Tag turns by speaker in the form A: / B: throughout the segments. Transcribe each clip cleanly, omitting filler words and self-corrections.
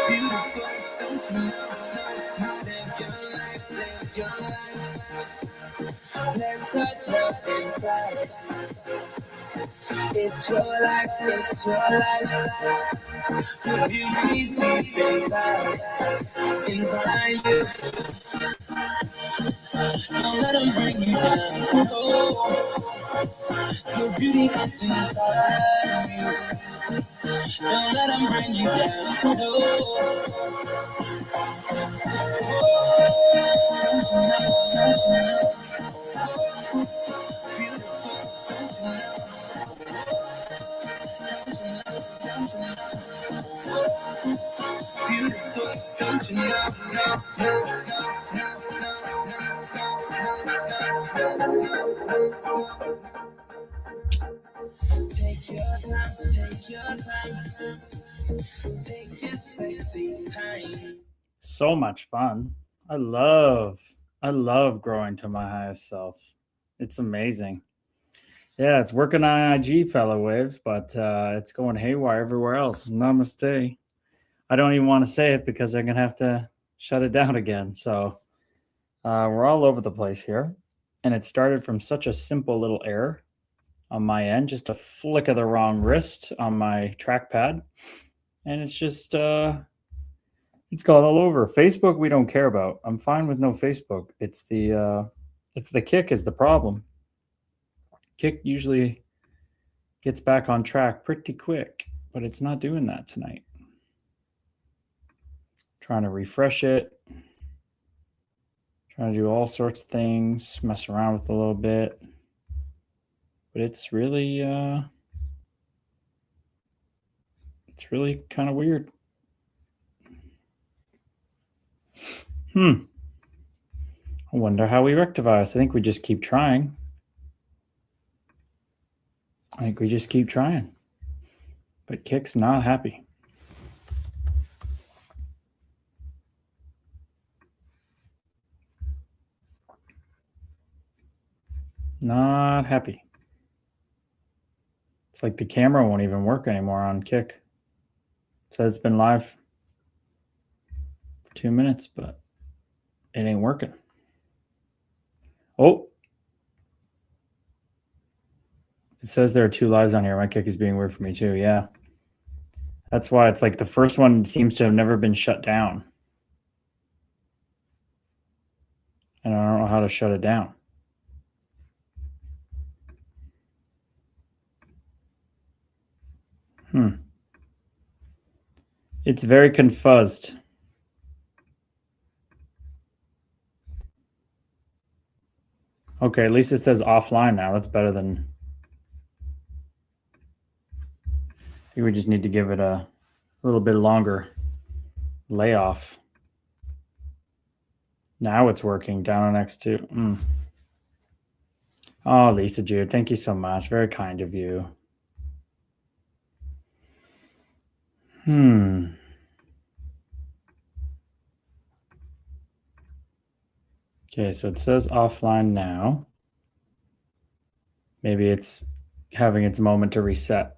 A: Beautiful, don't you know? Live your life, live your life. Let that love inside. It's your life, it's your life. The beauty's deep inside, inside you. Don't let them bring you down. Oh, the beauty is inside you. Don't let them bring you down. Oh, don't you know, don't you know? Beautiful, don't you know? Beautiful, don't you know? No, no, no, no. Take your time, take your time, take your sexy time. So much fun. I love growing to my highest self. It's amazing. Yeah, it's working on IG, fellow waves, but it's going haywire everywhere else. Namaste. I don't even want to say it because I'm going to have to shut it down again. So we're all over the place here. And it started from such a simple little error on my end, just a flick of the wrong wrist on my trackpad. And it's just, it's gone all over. Facebook, we don't care about. I'm fine with no Facebook. It's the kick is the problem. Kick usually gets back on track pretty quick, but it's not doing that tonight. Trying to refresh it. Trying to do all sorts of things, mess around with it a little bit. But it's really kind of weird. I wonder how we rectify this. I think we just keep trying. But Kick's not happy. Not happy. It's like the camera won't even work anymore on Kick. It says it's been live for 2 minutes, but it ain't working. Oh. It says there are 2 lives on here. My Kick is being weird for me too. Yeah. That's why it's like the first one seems to have never been shut down. And I don't know how to shut it down. It's very confuzzed. Okay, at least it says offline now. That's better than... I think we just need to give it a little bit longer layoff. Now it's working down on X2. Oh, Lisa Jude, thank you so much. Very kind of you. Okay, so it says offline now. Maybe it's having its moment to reset.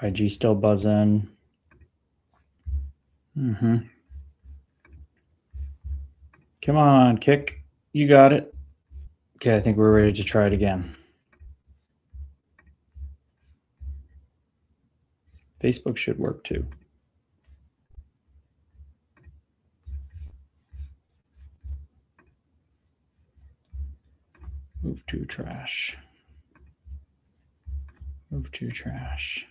A: IG still buzzing. Come on, Kick. You got it. Okay, I think we're ready to try it again. Facebook should work too. Move to trash. Move to trash.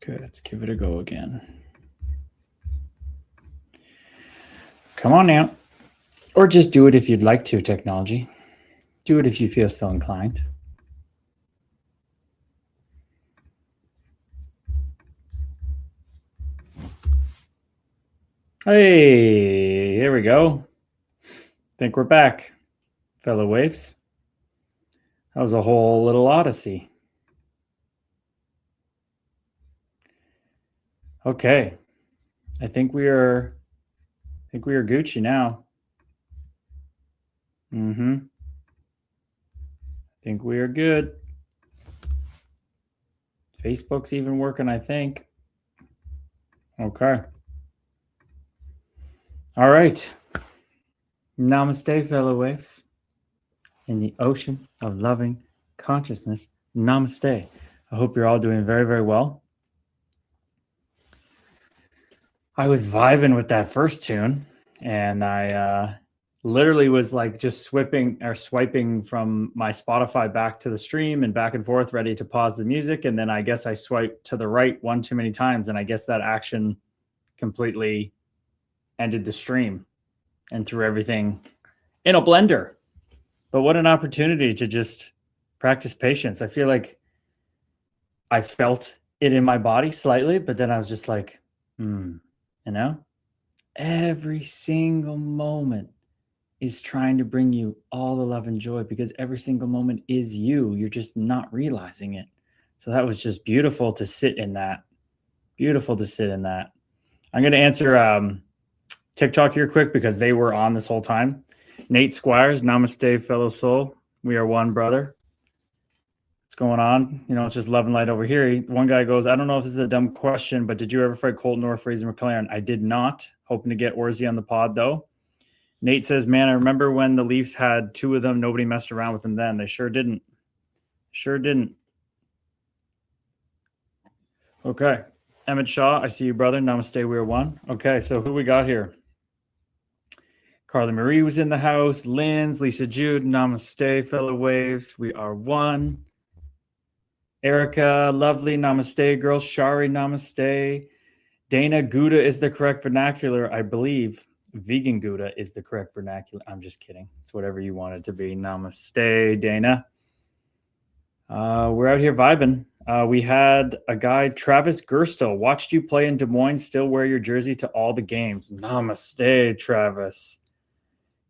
A: Okay, let's give it a go again. Come on now. Or just do it if you'd like to, technology. Do it if you feel so inclined. Hey, here we go. Think we're back, fellow waves. That was a whole little odyssey. Okay. I think we are Gucci now. Think we are good. Facebook's even working, I think. Okay. All right. Namaste, fellow waves. In the ocean of loving consciousness, namaste. I hope you're all doing very, very well. I was vibing with that first tune, and I literally was like just swiping from my Spotify back to the stream and back and forth, ready to pause the music. And then I guess I swiped to the right one too many times, and I guess that action completely ended the stream and threw everything in a blender. But what an opportunity to just practice patience. I feel like I felt it in my body slightly, but then I was just like, you know, every single moment is trying to bring you all the love and joy, because every single moment is you. You're just not realizing it. So that was just beautiful to sit in that. Beautiful to sit in that. I'm going to answer TikTok here quick because they were on this whole time. Nate Squires, namaste, fellow soul. We are one, brother. What's going on? You know, it's just love and light over here. One guy goes, I don't know if this is a dumb question, but did you ever fight Colton or Fraser McLaren? I did not. Hoping to get Orzi on the pod, though. Nate says, man, I remember when the Leafs had two of them. Nobody messed around with them then. They sure didn't. Sure didn't. Okay. Emmett Shaw, I see you, brother. Namaste, we are one. Okay, so who we got here? Carly Marie was in the house. Linz, Lisa Jude, namaste, fellow waves. We are one. Erica, lovely, namaste, girls. Shari, namaste. Dana, Gouda is the correct vernacular, I believe. Vegan Gouda is the correct vernacular. I'm just kidding. It's whatever you want it to be. Namaste, Dana. We're out here vibing. We had a guy, Travis Gerstel, watched you play in Des Moines, still wear your jersey to all the games. Namaste, Travis.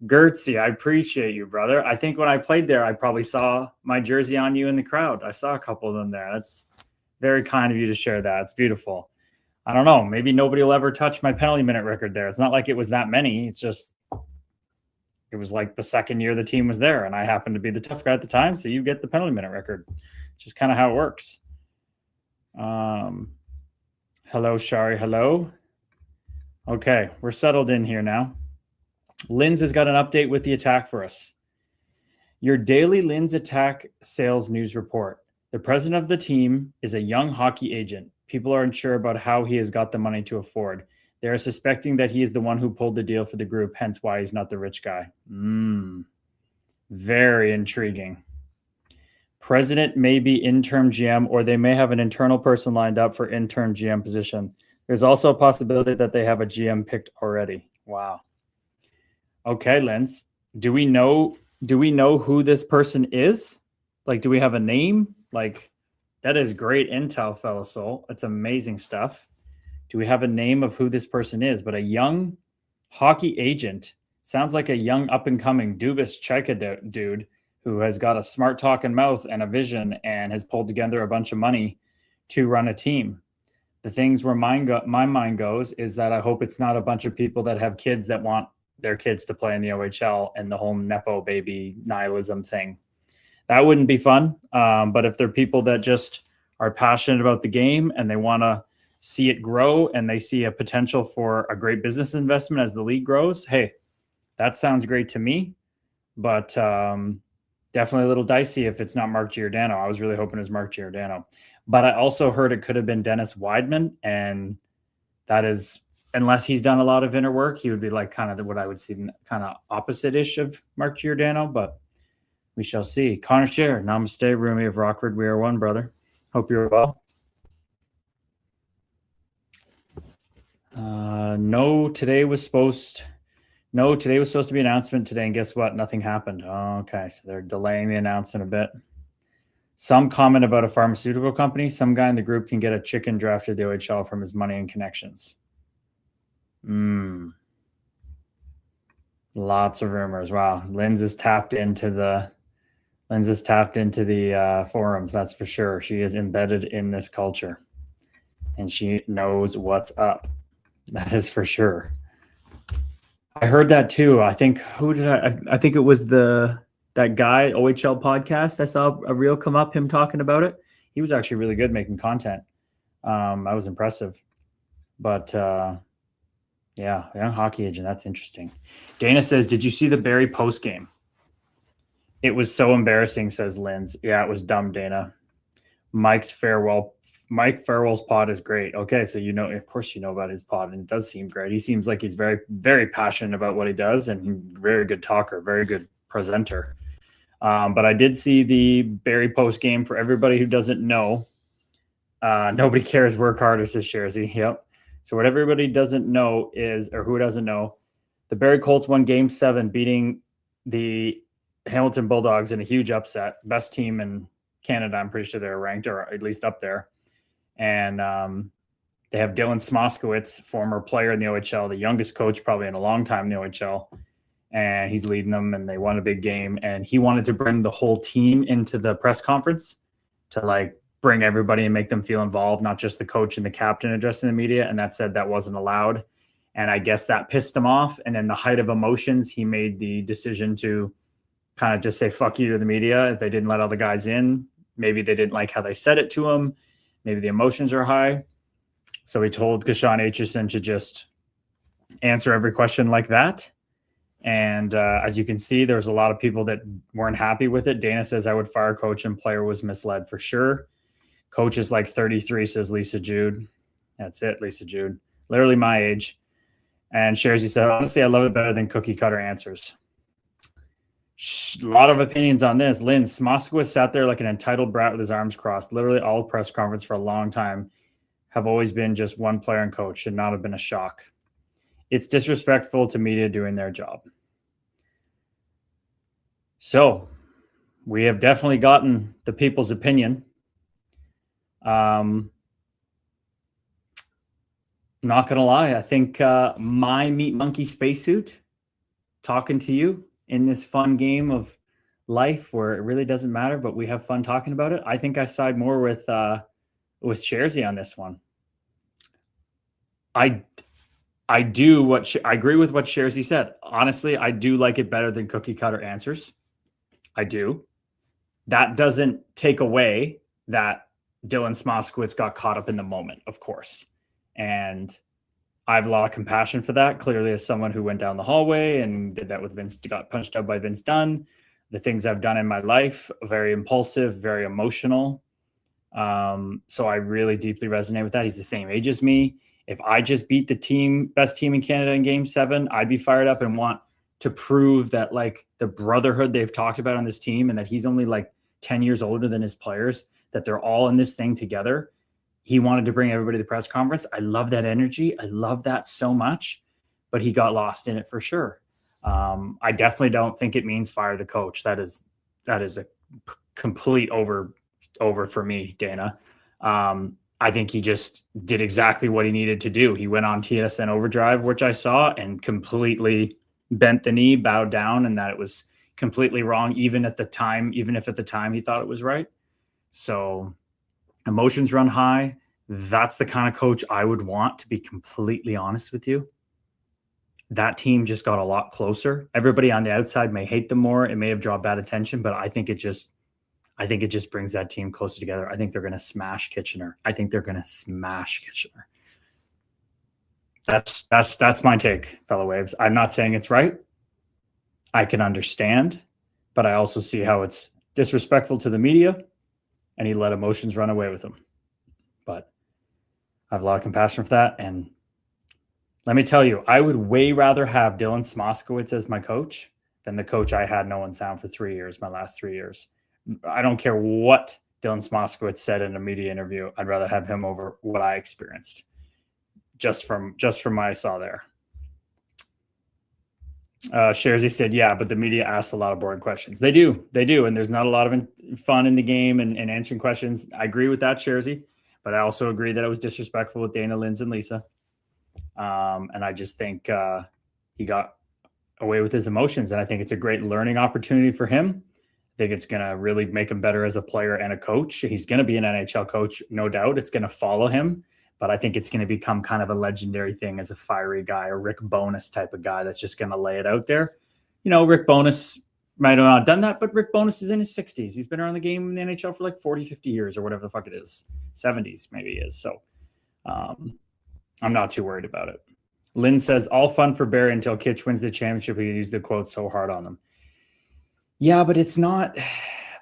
A: Gertzy, I appreciate you, brother. I think when I played there, I probably saw my jersey on you in the crowd. I saw a couple of them there. That's very kind of you to share that. It's beautiful. I don't know. Maybe nobody will ever touch my penalty minute record there. It's not like it was that many. It's just, it was like the second year the team was there, and I happened to be the tough guy at the time, so you get the penalty minute record. It's just kind of how it works. Hello, Shari. Hello. Okay, we're settled in here now. Linz has got an update with the attack for us. Your daily Linz attack sales news report. The president of the team is a young hockey agent. People are unsure about how he has got the money to afford. They are suspecting that he is the one who pulled the deal for the group, hence why he's not the rich guy. Very intriguing. President may be interim GM, or they may have an internal person lined up for interim GM position. There's also a possibility that they have a GM picked already. Wow. Okay, Linz. Do we know who this person is? Like, do we have a name? Like, that is great intel, fellow soul. It's amazing stuff. Do we have a name of who this person is? But a young hockey agent sounds like a young up-and-coming Dubas Chaika dude who has got a smart talking mouth and a vision and has pulled together a bunch of money to run a team. The things where my mind goes is that I hope it's not a bunch of people that have kids that want their kids to play in the OHL and the whole Nepo baby nihilism thing. That wouldn't be fun. But if they're people that just are passionate about the game and they want to see it grow and they see a potential for a great business investment as the league grows, hey, that sounds great to me. But definitely a little dicey if it's not Mark Giordano. I was really hoping it was Mark Giordano. But I also heard it could have been Dennis Weidman, and that is, unless he's done a lot of inner work, he would be like kind of what I would see kind of opposite-ish of Mark Giordano, but we shall see. Connor Scher, namaste, Rumi of Rockford. We are one, brother. Hope you're well. Today was supposed to be an announcement today, and guess what? Nothing happened. Okay, so they're delaying the announcement a bit. Some comment about a pharmaceutical company. Some guy in the group can get a chicken drafted to the OHL from his money and connections. Lots of rumors. Wow. Linz is tapped into the forums. That's for sure. She is embedded in this culture and she knows what's up. That is for sure. I heard that too. I think, I think it was that that guy, OHL podcast. I saw a reel come up, him talking about it. He was actually really good making content. I was impressive. But yeah, young hockey agent. That's interesting. Dana says, did you see the Barrie post game? It was so embarrassing, says Linz. Yeah, it was dumb, Dana. Mike Farewell's pod is great. Okay, so of course you know about his pod, and it does seem great. He seems like he's very, very passionate about what he does, and very good talker, very good presenter. But I did see the Barrie post game. For everybody who doesn't know, nobody cares, work harder, says Sherzy. Yep. So what everybody doesn't know is, or who doesn't know, the Barrie Colts won Game 7, beating the Hamilton Bulldogs in a huge upset. Best team in Canada, I'm pretty sure they're ranked, or at least up there. And they have Dylan Smoskowitz, former player in the OHL, the youngest coach probably in a long time in the OHL. And he's leading them, and they won a big game. And he wanted to bring the whole team into the press conference to bring everybody and make them feel involved, not just the coach and the captain addressing the media. And that said, that wasn't allowed. And I guess that pissed him off. And in the height of emotions, he made the decision to kind of just say, fuck you to the media if they didn't let all the guys in. Maybe they didn't like how they said it to him. Maybe the emotions are high. So he told Kashan Aitchison to just answer every question like that. And as you can see, there's a lot of people that weren't happy with it. Dana says, I would fire coach and player was misled for sure. Coach is like 33, says Lisa Jude. That's it, Lisa Jude. Literally my age. And Sherzy said, honestly, I love it better than cookie cutter answers. A lot of opinions on this. Lynn Smoskowitz sat there like an entitled brat with his arms crossed. Literally all press conference for a long time have always been just one player and coach. Should not have been a shock. It's disrespectful to media doing their job. So we have definitely gotten the people's opinion. Not going to lie. I think my Meat Monkey spacesuit talking to you in this fun game of life where it really doesn't matter, but we have fun talking about it. I think I side more with Sherzy on this one. I agree with what Sherzy said. Honestly, I do like it better than cookie cutter answers. I do. That doesn't take away that Dylan Smoskowitz got caught up in the moment, of course. And I have a lot of compassion for that. Clearly, as someone who went down the hallway and did that with Vince, got punched out by Vince Dunn, the things I've done in my life, very impulsive, very emotional. So I really deeply resonate with that. He's the same age as me. If I just beat the best team in Canada in Game 7, I'd be fired up and want to prove that the brotherhood they've talked about on this team, and that he's only 10 years older than his players, that they're all in this thing together. He wanted to bring everybody to the press conference. I love that energy. I love that so much, but he got lost in it for sure. I definitely don't think it means fire the coach. That is a complete over for me, Dana. I think he just did exactly what he needed to do. He went on TSN overdrive, which I saw, and completely bent the knee, bowed down, and that it was completely wrong, even if at the time he thought it was right. So emotions run high. That's the kind of coach I would want, to be completely honest with you. That team just got a lot closer. Everybody on the outside may hate them more. It may have drawn bad attention, but I think it just brings that team closer together. I think they're going to smash Kitchener. That's my take, fellow Waves. I'm not saying it's right. I can understand, but I also see how it's disrespectful to the media, and he let emotions run away with him. But I have a lot of compassion for that. And let me tell you, I would way rather have Dylan Smoskowitz as my coach than the coach I had in Owen Sound for 3 years, my last 3 years. I don't care what Dylan Smoskowitz said in a media interview. I'd rather have him over what I experienced just from what I saw there. Sherzy said, yeah, but the media asks a lot of boring questions. They do. And there's not a lot of fun in the game and answering questions. I agree with that, Sherzy, but I also agree that it was disrespectful with Dana, Linz, and Lisa. And I just think he got away with his emotions, and I think it's a great learning opportunity for him. I think it's going to really make him better as a player and a coach. He's going to be an NHL coach, no doubt. It's going to follow him. But I think it's going to become kind of a legendary thing as a fiery guy, a Rick Bowness type of guy that's just going to lay it out there. Rick Bowness might have not done that, but Rick Bowness is in his 60s. He's been around the game in the NHL for like 40, 50 years or whatever the fuck it is. 70s maybe he is. So I'm not too worried about it. Lynn says, all fun for Barry until Kitch wins the championship. He used the quote so hard on them. Yeah, but it's not.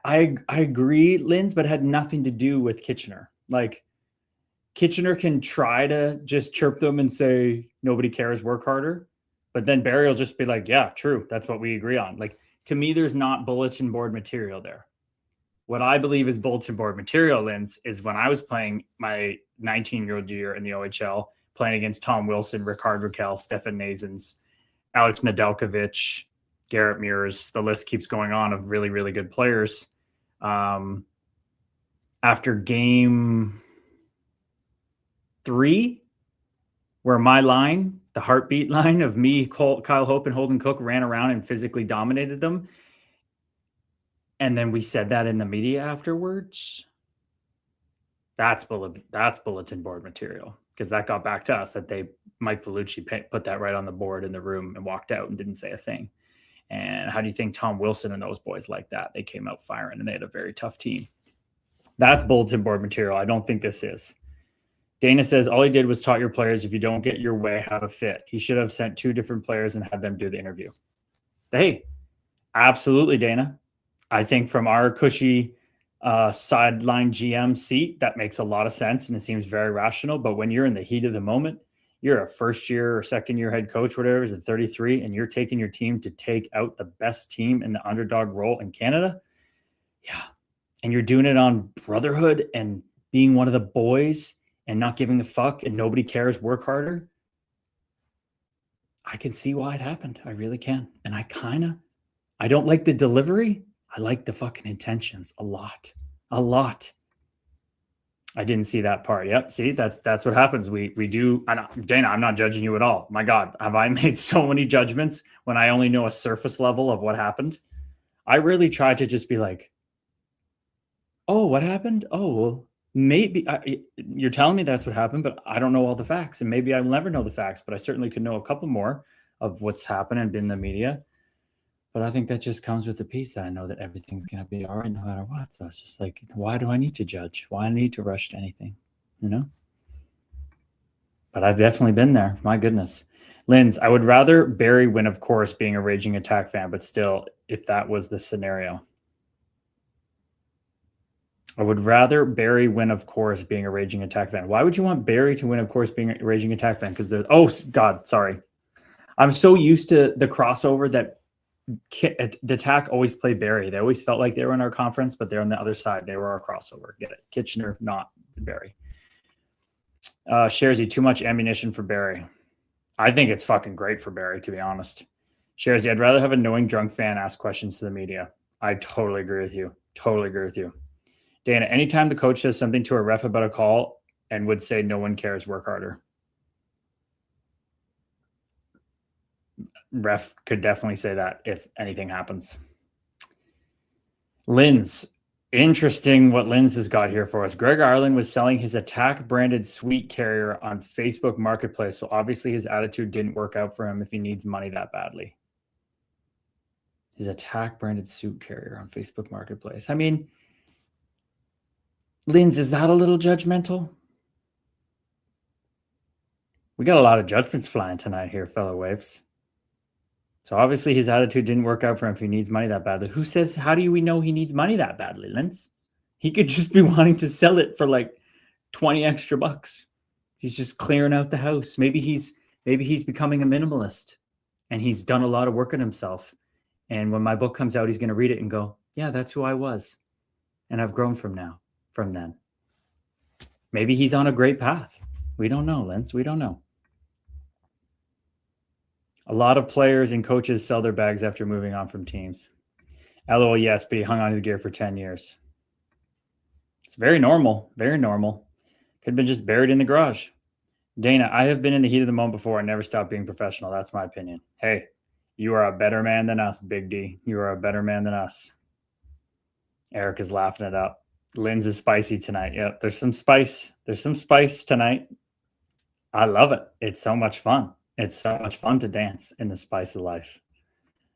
A: I agree, Lynn's, but it had nothing to do with Kitchener. Like, Kitchener can try to just chirp them and say, nobody cares, work harder. But then Barry will just be like, yeah, true. That's what we agree on. Like, to me, there's not bulletin board material there. What I believe is bulletin board material, Linz, is when I was playing my 19-year-old year in the OHL, playing against Tom Wilson, Ricard Raquel, Stefan Nazens, Alex Nedeljkovic, Garrett Mears. The list keeps going on of really, really good players. After game 3, where my line, the heartbeat line of me, Kyle Hope, and Holden Cook ran around and physically dominated them. And then we said that in the media afterwards. That's bulletin board material, because that got back to us that Mike Vellucci put that right on the board in the room and walked out and didn't say a thing. And how do you think Tom Wilson and those boys like that? They came out firing and they had a very tough team. That's bulletin board material. I don't think this is. Dana says, all he did was taught your players, if you don't get your way, how to fit. He should have sent 2 different players and had them do the interview. Hey, absolutely, Dana. I think from our cushy sideline GM seat, that makes a lot of sense and it seems very rational. But when you're in the heat of the moment, you're a first-year or second-year head coach, whatever, is at 33, and you're taking your team to take out the best team in the underdog role in Canada. Yeah. And you're doing it on brotherhood and being one of the boys and not giving a fuck and nobody cares, work harder. I can see why it happened. I really can. And I don't like the delivery. I like the fucking intentions a lot. A lot. I didn't see that part. Yep. See, that's what happens. We do. Dana, I'm not judging you at all. My God, have I made so many judgments when I only know a surface level of what happened? I really try to just be like, oh, what happened? Oh, well, maybe you're telling me that's what happened, but I don't know all the facts, and maybe I'll never know the facts, but I certainly could know a couple more of what's happened and been in the media. But I think that just comes with the piece that I know that everything's going to be all right no matter what. So it's just like, why do I need to judge? Why do I need to rush to anything? You know? But I've definitely been there. My goodness. Linz, I would rather Barry win, of course, being a Raging Attack fan, but still, if that was the scenario. I would rather Barry win, of course, being a Raging Attack fan. Why would you want Barry to win, of course, being a Raging Attack fan? Because oh, God, sorry. I'm so used to the crossover that the Attack always played Barry. They always felt like they were in our conference, but they're on the other side. They were our crossover. Get it? Kitchener, not Barry. Sharzy, too much ammunition for Barry. I think it's fucking great for Barry, to be honest. Sharzy, I'd rather have a knowing drunk fan ask questions to the media. I totally agree with you. Totally agree with you. Dana, anytime the coach says something to a ref about a call and would say no one cares, work harder. Ref could definitely say that if anything happens. Linz, interesting what Linz has got here for us. Greg Ireland was selling his Attack branded sweet carrier on Facebook Marketplace, so obviously his attitude didn't work out for him if he needs money that badly. His Attack branded suit carrier on Facebook Marketplace. I mean, Linz, is that a little judgmental? We got a lot of judgments flying tonight here, fellow waves. So obviously his attitude didn't work out for him if he needs money that badly. Who says, how do we know he needs money that badly, Linz? He could just be wanting to sell it for like 20 extra bucks. He's just clearing out the house. Maybe he's becoming a minimalist and he's done a lot of work on himself. And when my book comes out, he's going to read it and go, yeah, that's who I was. And I've grown from then. Maybe he's on a great path. We don't know, Linz. We don't know. A lot of players and coaches sell their bags after moving on from teams. LOL, yes, but he hung on to the gear for 10 years. It's very normal. Very normal. Could have been just buried in the garage. Dana, I have been in the heat of the moment before and never stopped being professional. That's my opinion. Hey, you are a better man than us, Big D. You are a better man than us. Eric is laughing it up. Linz is spicy tonight. Yep, there's some spice. There's some spice tonight. I love it. It's so much fun. It's so much fun to dance in the spice of life.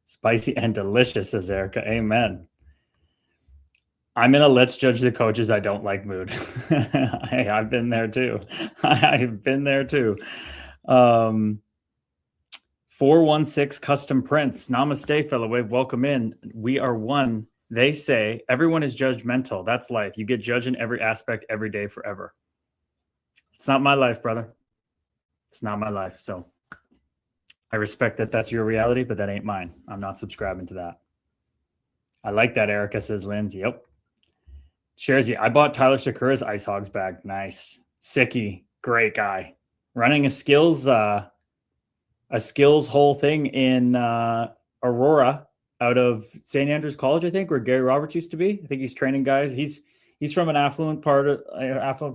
A: Spicy and delicious, says Erica. Amen. I'm in a let's judge the coaches I don't like mood. Hey, I've been there too. I've been there too. 416 Custom Prints. Namaste, fellow wave. Welcome in. We are one. They say everyone is judgmental. That's life. You get judged in every aspect every day forever. It's not my life, brother. It's not my life. So I respect that that's your reality, but that ain't mine. I'm not subscribing to that. I like that, Erica, says Lindsay. Yep. Sharesy, I bought Tyler Sakura's Ice Hogs bag. Nice. Sicky. Great guy. Running a skills whole thing in Aurora out of St. Andrews College, I think, where Gary Roberts used to be. I think he's training guys. He's from an affluent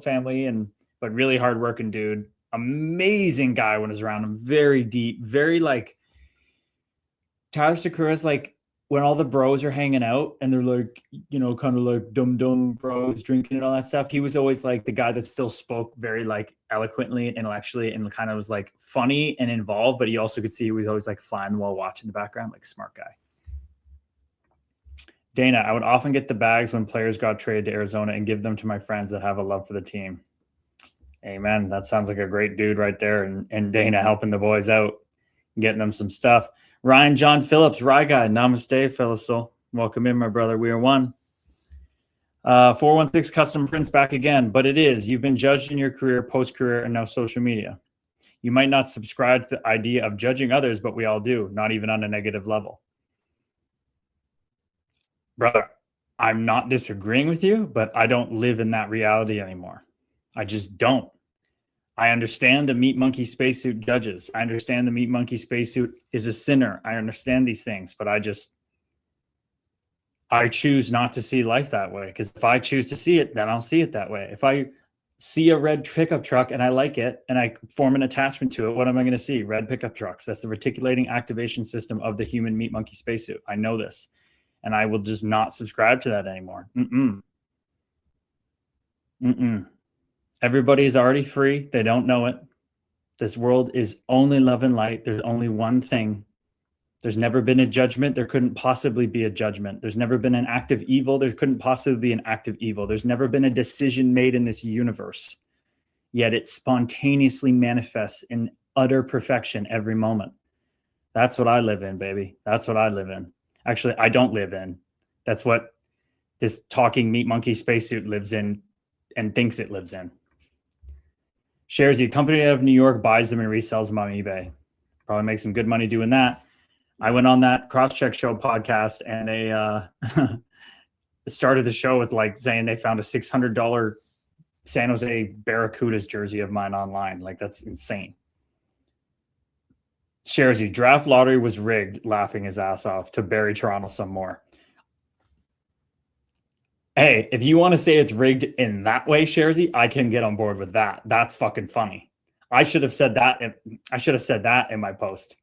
A: family, but really hardworking dude. Amazing guy when it's around him. Very deep, very like Tyler Sakura's like when all the bros are hanging out and they're like, you know, kind of like dumb bros drinking and all that stuff. He was always like the guy that still spoke very like eloquently and intellectually and kind of was like funny and involved, but you also could see he was always like flying while watching the background, like smart guy. Dana, I would often get the bags when players got traded to Arizona and give them to my friends that have a love for the team. Amen. That sounds like a great dude right there. And Dana helping the boys out, getting them some stuff. Ryan John Phillips, Rye Guy, namaste, fellow soul. Welcome in, my brother. We are one. 416 Custom Prints back again. But it is. You've been judged in your career, post-career, and now social media. You might not subscribe to the idea of judging others, but we all do, not even on a negative level. Brother, I'm not disagreeing with you, but I don't live in that reality anymore. I just don't. I understand the Meat Monkey spacesuit judges. I understand the Meat Monkey spacesuit is a sinner. I understand these things, but I choose not to see life that way. Because if I choose to see it, then I'll see it that way. If I see a red pickup truck and I like it and I form an attachment to it, what am I going to see? Red pickup trucks. That's the reticulating activation system of the human Meat Monkey spacesuit. I know this. And I will just not subscribe to that anymore. Everybody is already free. They don't know it. This world is only love and light. There's only one thing. There's never been a judgment. There couldn't possibly be a judgment. There's never been an act of evil. There couldn't possibly be an act of evil. There's never been a decision made in this universe. Yet it spontaneously manifests in utter perfection every moment. That's what I live in, baby. That's what I live in. Actually, I don't live in. That's what this talking Meat Monkey spacesuit lives in and thinks it lives in. Shares a company out of New York, buys them and resells them on eBay. Probably make some good money doing that. I went on that Crosscheck Show podcast and they started the show with like saying they found a $600 San Jose Barracudas jersey of mine online. Like that's insane. Sharesy, draft lottery was rigged, laughing his ass off to bury Toronto some more. Hey, if you want to say it's rigged in that way, Sharesy, I can get on board with that. That's fucking funny. I should have said that. I should have said that in my post.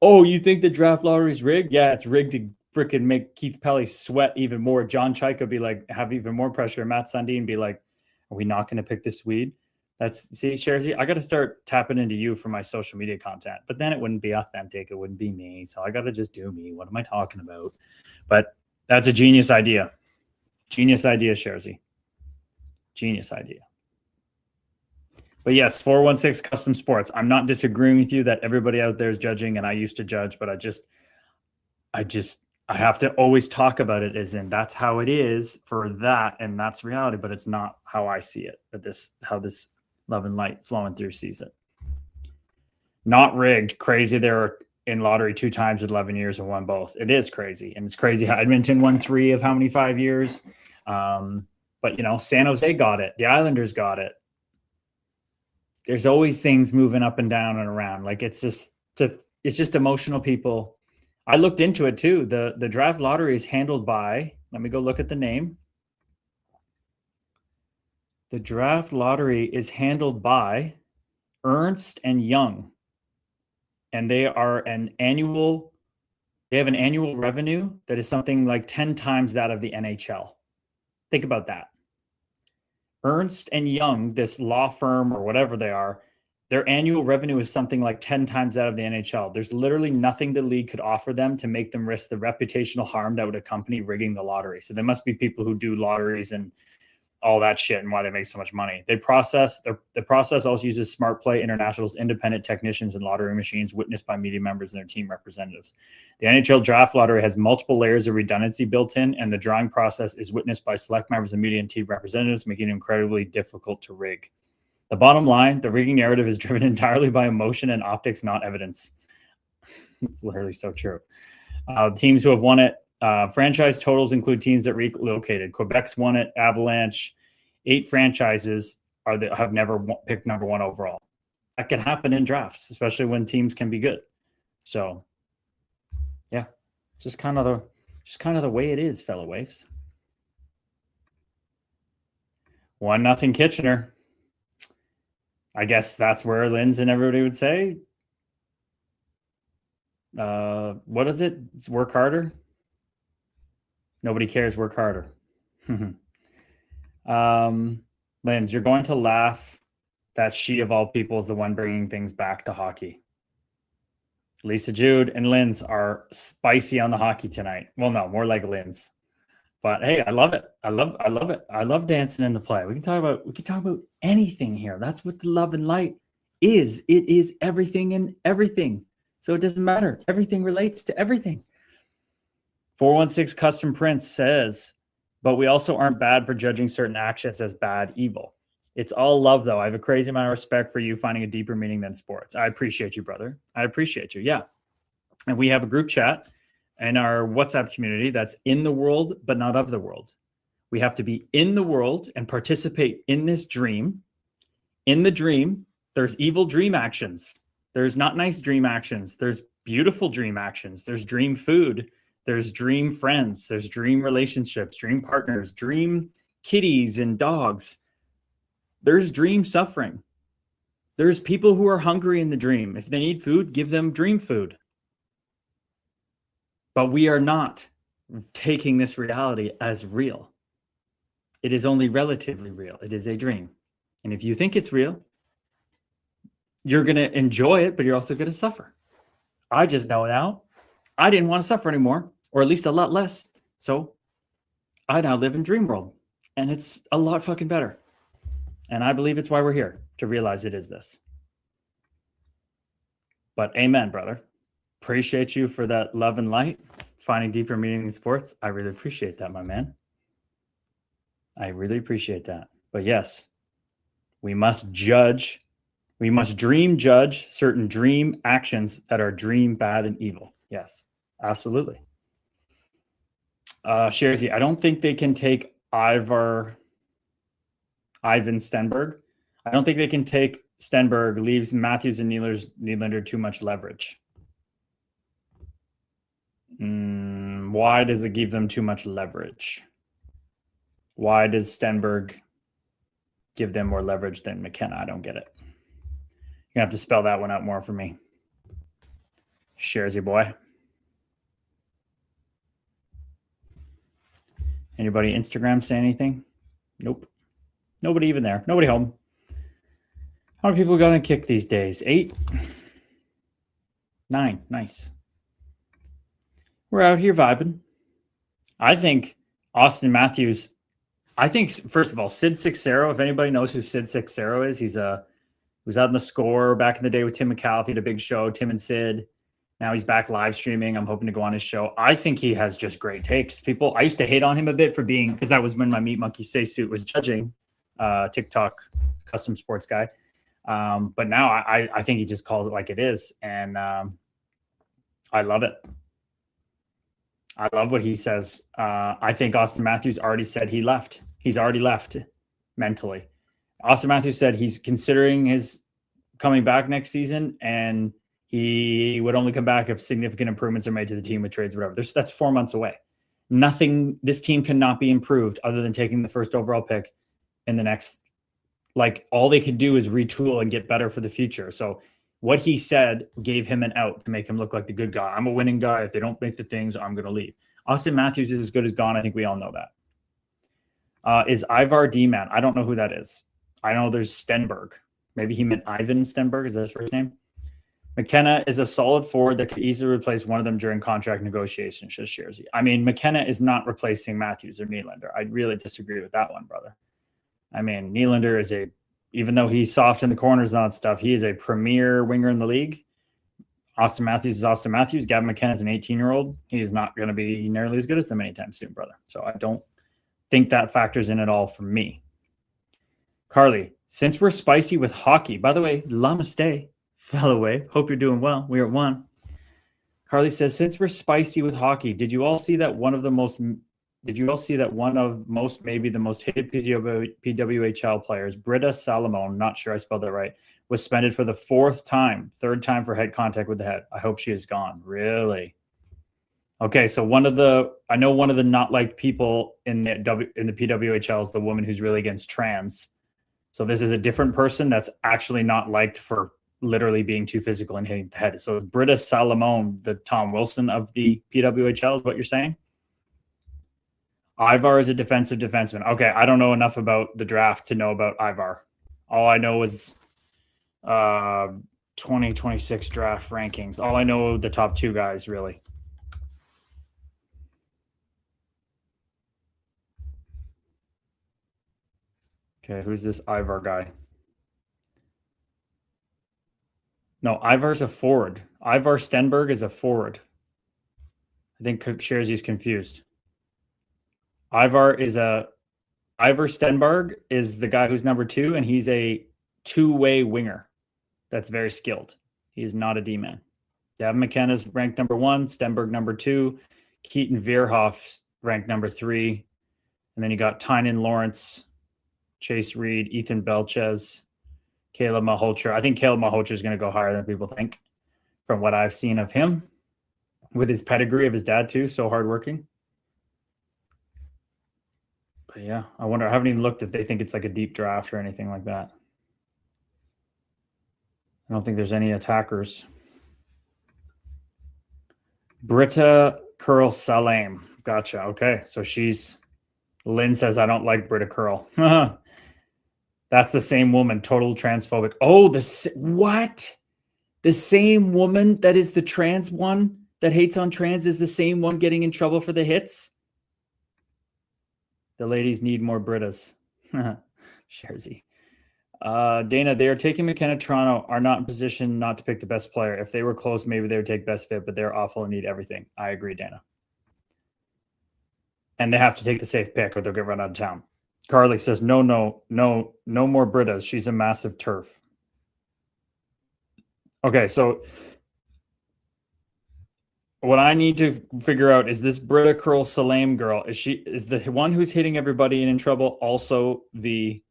A: Oh, you think the draft lottery is rigged? Yeah, it's rigged to freaking make Keith Pelly sweat even more. John Chaika be like, have even more pressure. Matt Sundin be like, are we not going to pick this Swede? See, Sharesy, I got to start tapping into you for my social media content, but then it wouldn't be authentic. It wouldn't be me. So I got to just do me. What am I talking about? But that's a genius idea. Genius idea, Sharesy. Genius idea. But yes, 416 Custom Sports. I'm not disagreeing with you that everybody out there is judging, and I used to judge, but I have to always talk about it as in that's how it is for that, and that's reality, but it's not how I see it. But how this love and light flowing through sees it. Not rigged. Crazy. They were in lottery 2 times in 11 years and won both. It is crazy. And it's crazy how Edmonton won 3 of how many 5 years. But, you know, San Jose got it. The Islanders got it. There's always things moving up and down and around. Like it's just emotional people. I looked into it too. The draft lottery is handled by, let me go look at the name. The draft lottery is handled by Ernst and Young. And they have an annual revenue that is something like 10 times that of the NHL. Think about that. Ernst and Young, this law firm or whatever they are, Their annual revenue is something like 10 times that of the NHL. There's literally nothing the league could offer them to make them risk the reputational harm that would accompany rigging the lottery. So there must be people who do lotteries and all that shit and why they make so much money. The process also uses Smart Play International's independent technicians and lottery machines witnessed by media members and their team representatives. The NHL draft lottery has multiple layers of redundancy built in, and the drawing process is witnessed by select members of media and team representatives, making it incredibly difficult to rig. The bottom line, the rigging narrative is driven entirely by emotion and optics, not evidence. It's literally so true. Teams who have won it, franchise totals include teams that relocated. Quebec's won it, Avalanche. 8 franchises have never picked number 1 overall. That can happen in drafts, especially when teams can be good. So, yeah, just kind of the way it is, fellow Waves. 1-0 Kitchener. I guess that's where Linz and everybody would say. What is it? It's work harder. Nobody cares. Work harder. Linz, you're going to laugh that she of all people is the one bringing things back to hockey. Lisa Jude and Linz are spicy on the hockey tonight. Well, no, more like Linz. But hey, I love it. I love it. I love dancing in the play. We can talk about anything here. That's what the love and light is. It is everything and everything. So it doesn't matter. Everything relates to everything. 416 Custom Prince says, but we also aren't bad for judging certain actions as bad, evil. It's all love, though. I have a crazy amount of respect for you finding a deeper meaning than sports. I appreciate you, brother. I appreciate you. Yeah. And we have a group chat in our WhatsApp community that's in the world, but not of the world. We have to be in the world and participate in this dream. In the dream, there's evil dream actions. There's not nice dream actions. There's beautiful dream actions. There's dream food. There's dream friends. There's dream relationships, dream partners, dream kitties and dogs. There's dream suffering. There's people who are hungry in the dream. If they need food, give them dream food. But we are not taking this reality as real. It is only relatively real. It is a dream. And if you think it's real, you're going to enjoy it, but you're also going to suffer. I just know now I didn't want to suffer anymore, or at least a lot less. So I now live in dream world, and it's a lot fucking better. And I believe it's why we're here, to realize it is this. But amen, brother. Appreciate you for that love and light, finding deeper meaning in sports. I really appreciate that, my man. I really appreciate that. But yes, we must judge. We must dream judge certain dream actions that are dream bad and evil. Yes, absolutely. Sharzy, I don't think they can take Ivan Stenberg. I don't think they can take Stenberg, leaves Matthews and Nylander too much leverage. Why does it give them too much leverage? Why does Stenberg give them more leverage than McKenna? I don't get it. You're going to have to spell that one out more for me. Shares your boy. Anybody Instagram say anything? Nope. Nobody even there. Nobody home. How many people going to kick these days? 8? 9. Nice. We're out here vibing. I think Austin Matthews, first of all, Sid Sixero, if anybody knows who Sid Sixero is, he was out in The Score back in the day with Tim McAuliffe, had a big show, Tim and Sid. Now he's back live streaming. I'm hoping to go on his show. I think he has just great takes. I used to hate on him a bit for being, because that was when my Meat Monkey Say Suit was judging TikTok custom sports guy. But now I think he just calls it like it is. And I love it. I love what he says. I think Austin Matthews already said he left. He's already left mentally. Austin Matthews said he's considering his coming back next season, and he would only come back if significant improvements are made to the team with trades, whatever. That's 4 months away. Nothing. This team cannot be improved other than taking the first overall pick in the next. Like, all they can do is retool and get better for the future. So what he said gave him an out to make him look like the good guy. I'm a winning guy. If they don't make the things, I'm going to leave. Austin Matthews is as good as gone. I think we all know that. Is Ivar D-Man? I don't know who that is. I know there's Stenberg. Maybe he meant Ivan Stenberg. Is that his first name? McKenna is a solid forward that could easily replace one of them during contract negotiations, says Shearsy. I mean, McKenna is not replacing Matthews or Nylander. I really disagree with that one, brother. I mean, Nylander is even though he's soft in the corners and all that stuff, he is a premier winger in the league. Austin Matthews is Austin Matthews. Gavin McKenna is an 18-year-old. He is not going to be nearly as good as them anytime soon, brother. So I don't think that factors in at all for me. Carly, since we're spicy with hockey, by the way, namaste, fell away. Hope you're doing well. We're at 1. Carly says, since we're spicy with hockey, did you all see that one of most, maybe the most hated PWHL players, Britta Salomon, not sure I spelled that right, was suspended for the 4th time, 3rd time for head contact with the head. I hope she is gone. Really? Okay, so I know one of the not liked people in the PWHL is the woman who's really against trans. So this is a different person that's actually not liked for literally being too physical and hitting the head. So it's Britta Salomon, the Tom Wilson of the PWHL, is what you're saying? Ivar is a defensive defenseman. Okay, I don't know enough about the draft to know about Ivar. All I know is 2026 draft rankings. All I know the top 2 guys, really. Okay, who's this Ivar guy? No, Ivar's a forward. Ivar Stenberg is a forward. I think Sherzy's confused. Ivar Stenberg is the guy who's number 2, and he's a 2-way winger that's very skilled. He is not a D-man. Gavin McKenna's ranked number 1, Stenberg number 2, Keaton Veerhoff's ranked number 3, and then you got Tynan Lawrence, Chase Reed, Ethan Belchez, Caleb Malhotra. I think Caleb Malhotra is going to go higher than people think from what I've seen of him with his pedigree of his dad too. So hardworking. But yeah, I wonder, I haven't even looked if they think it's like a deep draft or anything like that. I don't think there's any attackers. Britta Curl Salame. Gotcha. Okay. So Lynn says, I don't like Britta Curl. That's the same woman, total transphobic. Oh, what? The same woman that is the trans one that hates on trans is the same one getting in trouble for the hits? The ladies need more Brittas. Shersey. Dana, they are taking McKenna. Toronto are not in position not to pick the best player. If they were close, maybe they would take best fit, but they're awful and need everything. I agree, Dana. And they have to take the safe pick or they'll get run out of town. Carly says, no more Brittas. She's a massive turf. Okay, so what I need to figure out is this Britta Curl Salame girl. Is the one who's hitting everybody and in trouble also the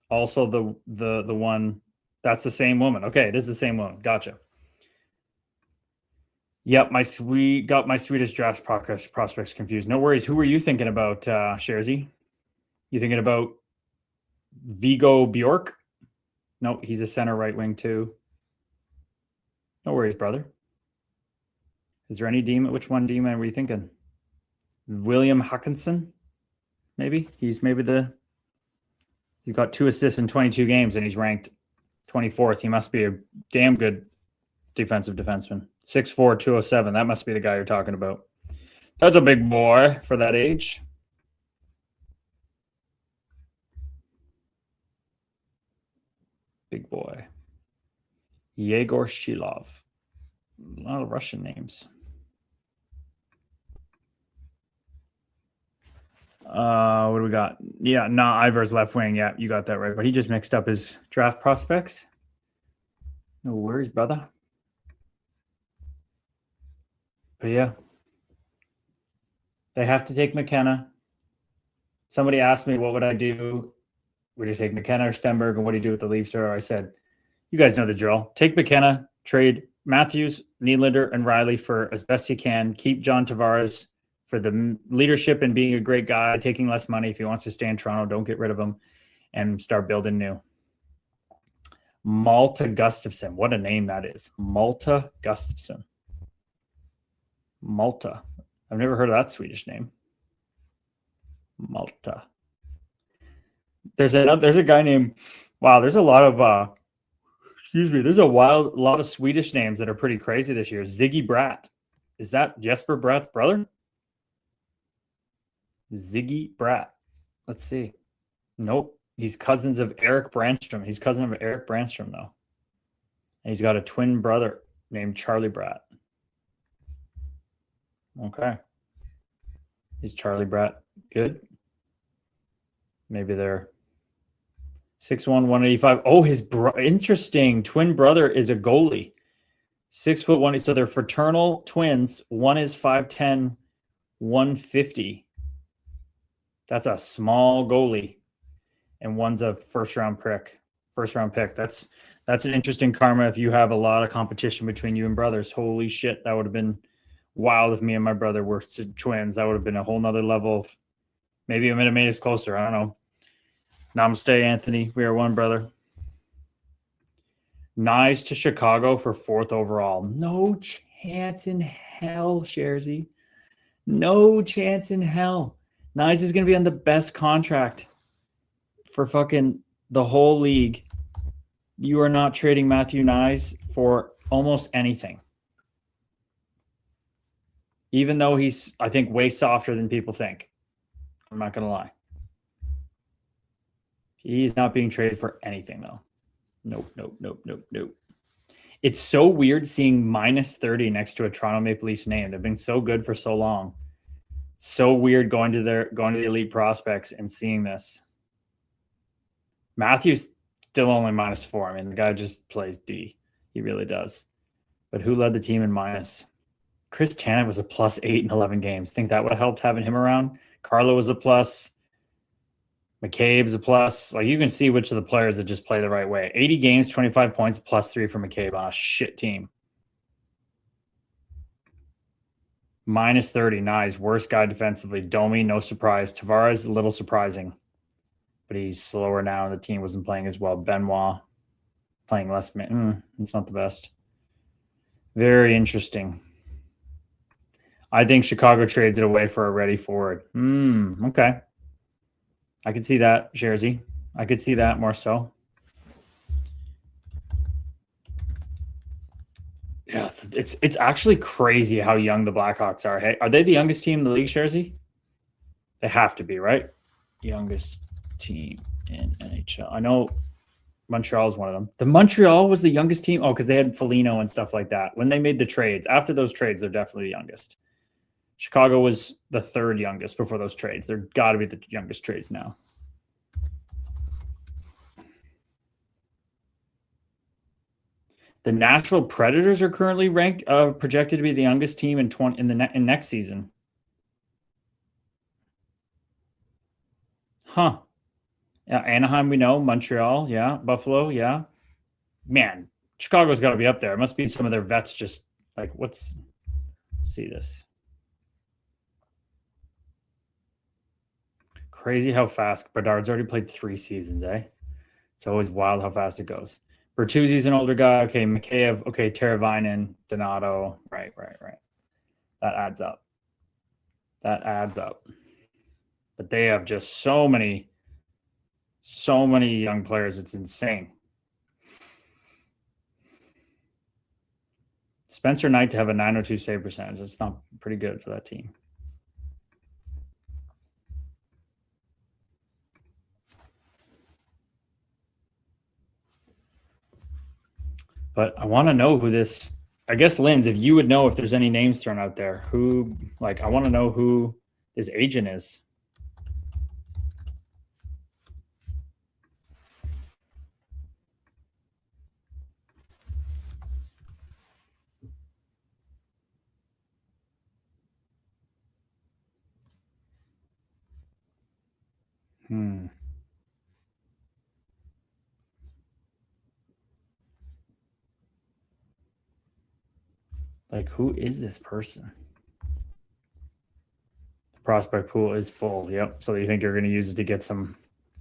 A: one that's the same woman? Okay, it is the same woman. Gotcha. Yep, got my Swedish draft prospects confused. No worries. Who were you thinking about, Shersey? You thinking about Viggo Bjork? No, he's a center right wing too. No worries, brother. Is there any demon? Which one demon were you thinking? William Hutchinson? Maybe? He's got 2 assists in 22 games and he's ranked 24th. He must be a damn good defensive defenseman. 6'4", 207. That must be the guy you're talking about. That's a big boy for that age. Big boy. Yegor Shilov. A lot of Russian names. What do we got? Yeah, Ivar's left wing. Yeah, you got that right. But he just mixed up his draft prospects. No worries, brother. But yeah, they have to take McKenna. Somebody asked me, what would I do? Would you take McKenna or Stenberg? And what do you do with the Leafs? Or I said, you guys know the drill. Take McKenna, trade Matthews, Nylander, and Riley for as best you can. Keep John Tavares for the leadership and being a great guy, taking less money. If he wants to stay in Toronto, don't get rid of him and start building new. Malta Gustafsson. What a name that is. Malta Gustafsson. Malta. I've never heard of that Swedish name. Malta. There's a guy named Wow, there's a lot of excuse me, there's a lot of Swedish names that are pretty crazy this year. Ziggy Bratt. Is that Jesper Bratt's brother? Ziggy Bratt. Let's see. Nope. He's cousins of Eric Brandstrom. He's cousin of Eric Brandstrom, though. And he's got a twin brother named Charlie Bratt. Okay. Is Charlie Bratt good? Maybe they're 6'1", 185. Oh, interesting. Twin brother is a goalie. 6'1". So they're fraternal twins. One is 5'10", 150. That's a small goalie. And one's a first round pick. That's an interesting karma if you have a lot of competition between you and brothers. Holy shit, that would have been wild if me and my brother were twins. That would have been a whole nother level of, maybe it would have made us closer. I don't know. Namaste, Anthony. We are one, brother. Nyes to Chicago for 4th overall. No chance in hell, Sharzy. No chance in hell. Nyes is going to be on the best contract for fucking the whole league. You are not trading Matthew Nyes for almost anything. Even though he's, I think, way softer than people think. I'm not going to lie. He's not being traded for anything, though. Nope. It's so weird seeing -30 next to a Toronto Maple Leafs name. They've been so good for so long. So weird going to the elite prospects and seeing this. Matthew's still only -4. I mean, the guy just plays D. He really does. But who led the team in minus? Chris Tanev was a +8 in 11 games. Think that would have helped having him around? Carlo was a plus. McCabe's a plus. Like, you can see which of the players that just play the right way. 80 games, 25 points, +3 for McCabe on a shit team. -30, nice. Worst guy defensively. Domi, no surprise. Tavares, a little surprising. But he's slower now, and the team wasn't playing as well. Benoit, playing less. It's not the best. Very interesting. I think Chicago trades it away for a ready forward. Okay. I could see that, Jersey. I could see that more so. Yeah, it's actually crazy how young the Blackhawks are. Hey, are they the youngest team in the league, Jersey? They have to be, right? Youngest team in NHL. I know Montreal is one of them. The Montreal was the youngest team. Oh, because they had Foligno and stuff like that. When they made the trades, after those trades, they're definitely the youngest. Chicago was the 3rd youngest before those trades. They're got to be the youngest trades now. The Nashville Predators are currently ranked, projected to be the youngest team in next season. Huh. Yeah, Anaheim, we know. Montreal, yeah. Buffalo, yeah. Man, Chicago's got to be up there. It must be some of their vets just like, let's see this. Crazy how fast. Bedard's already played 3 seasons, eh? It's always wild how fast it goes. Bertuzzi's an older guy. Okay, Mikheyev. Okay, Teravainen, Donato. Right. That adds up. But they have just so many young players. It's insane. Spencer Knight to have a .902 save percentage. That's not pretty good for that team. But I want to know who this, I guess, Linz, if you would know if there's any names thrown out there, who, like, I want to know who his agent is. Like, who is this person? The prospect pool is full. Yep. So you think you're going to use it to get some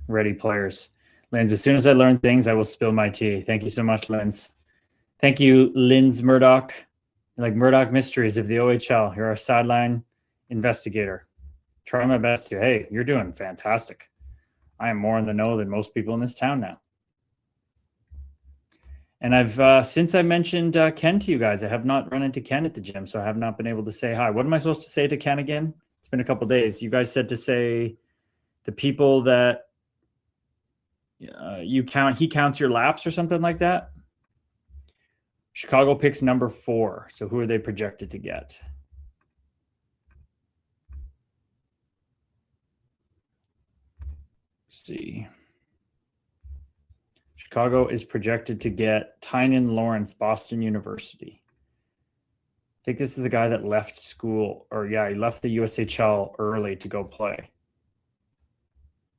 A: ready players. Linz, as soon as I learn things, I will spill my tea. Thank you so much, Linz. Thank you, Linz Murdoch. Like Murdoch Mysteries of the OHL. You're our sideline investigator. Try my best to. Hey, you're doing fantastic. I am more in the know than most people in this town now. And I've since I mentioned Ken to you guys, I have not run into Ken at the gym, so I have not been able to say hi. What am I supposed to say to Ken again? It's been a couple days. You guys said to say the people that you count, he counts your laps or something like that. Chicago picks number 4. So who are they projected to get? Let's see. Chicago is projected to get Tynan Lawrence, Boston University. I think this is the guy that left school, or yeah, he left the USHL early to go play.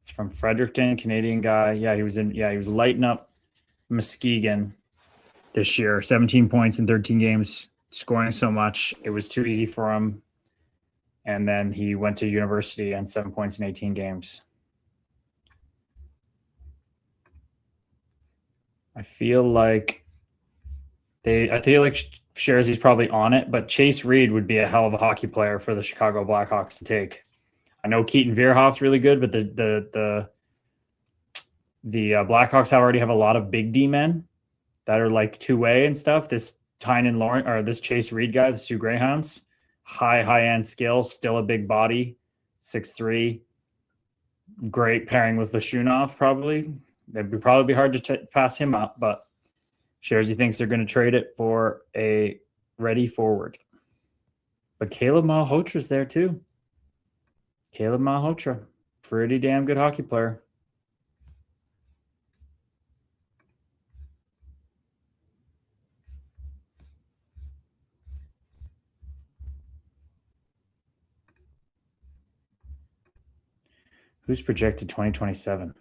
A: It's from Fredericton, Canadian guy. Yeah, he was lighting up Muskegon this year. 17 points in 13 games, scoring so much. It was too easy for him. And then he went to university and 7 points in 18 games. I feel like Scherzy's probably on it, but Chase Reed would be a hell of a hockey player for the Chicago Blackhawks to take. I know Keaton Vierhoff's really good, but the Blackhawks already have a lot of big D men that are like two-way and stuff. This Tynan Lawrence or this Chase Reed guy, the Sioux Greyhounds, high-end skill, still a big body, 6'3", great pairing with Lashunov probably. It'd probably be hard to pass him up, but Scherzy thinks they're going to trade it for a ready forward. But Caleb Malhotra's there too. Caleb Malhotra, pretty damn good hockey player. Who's projected 2027?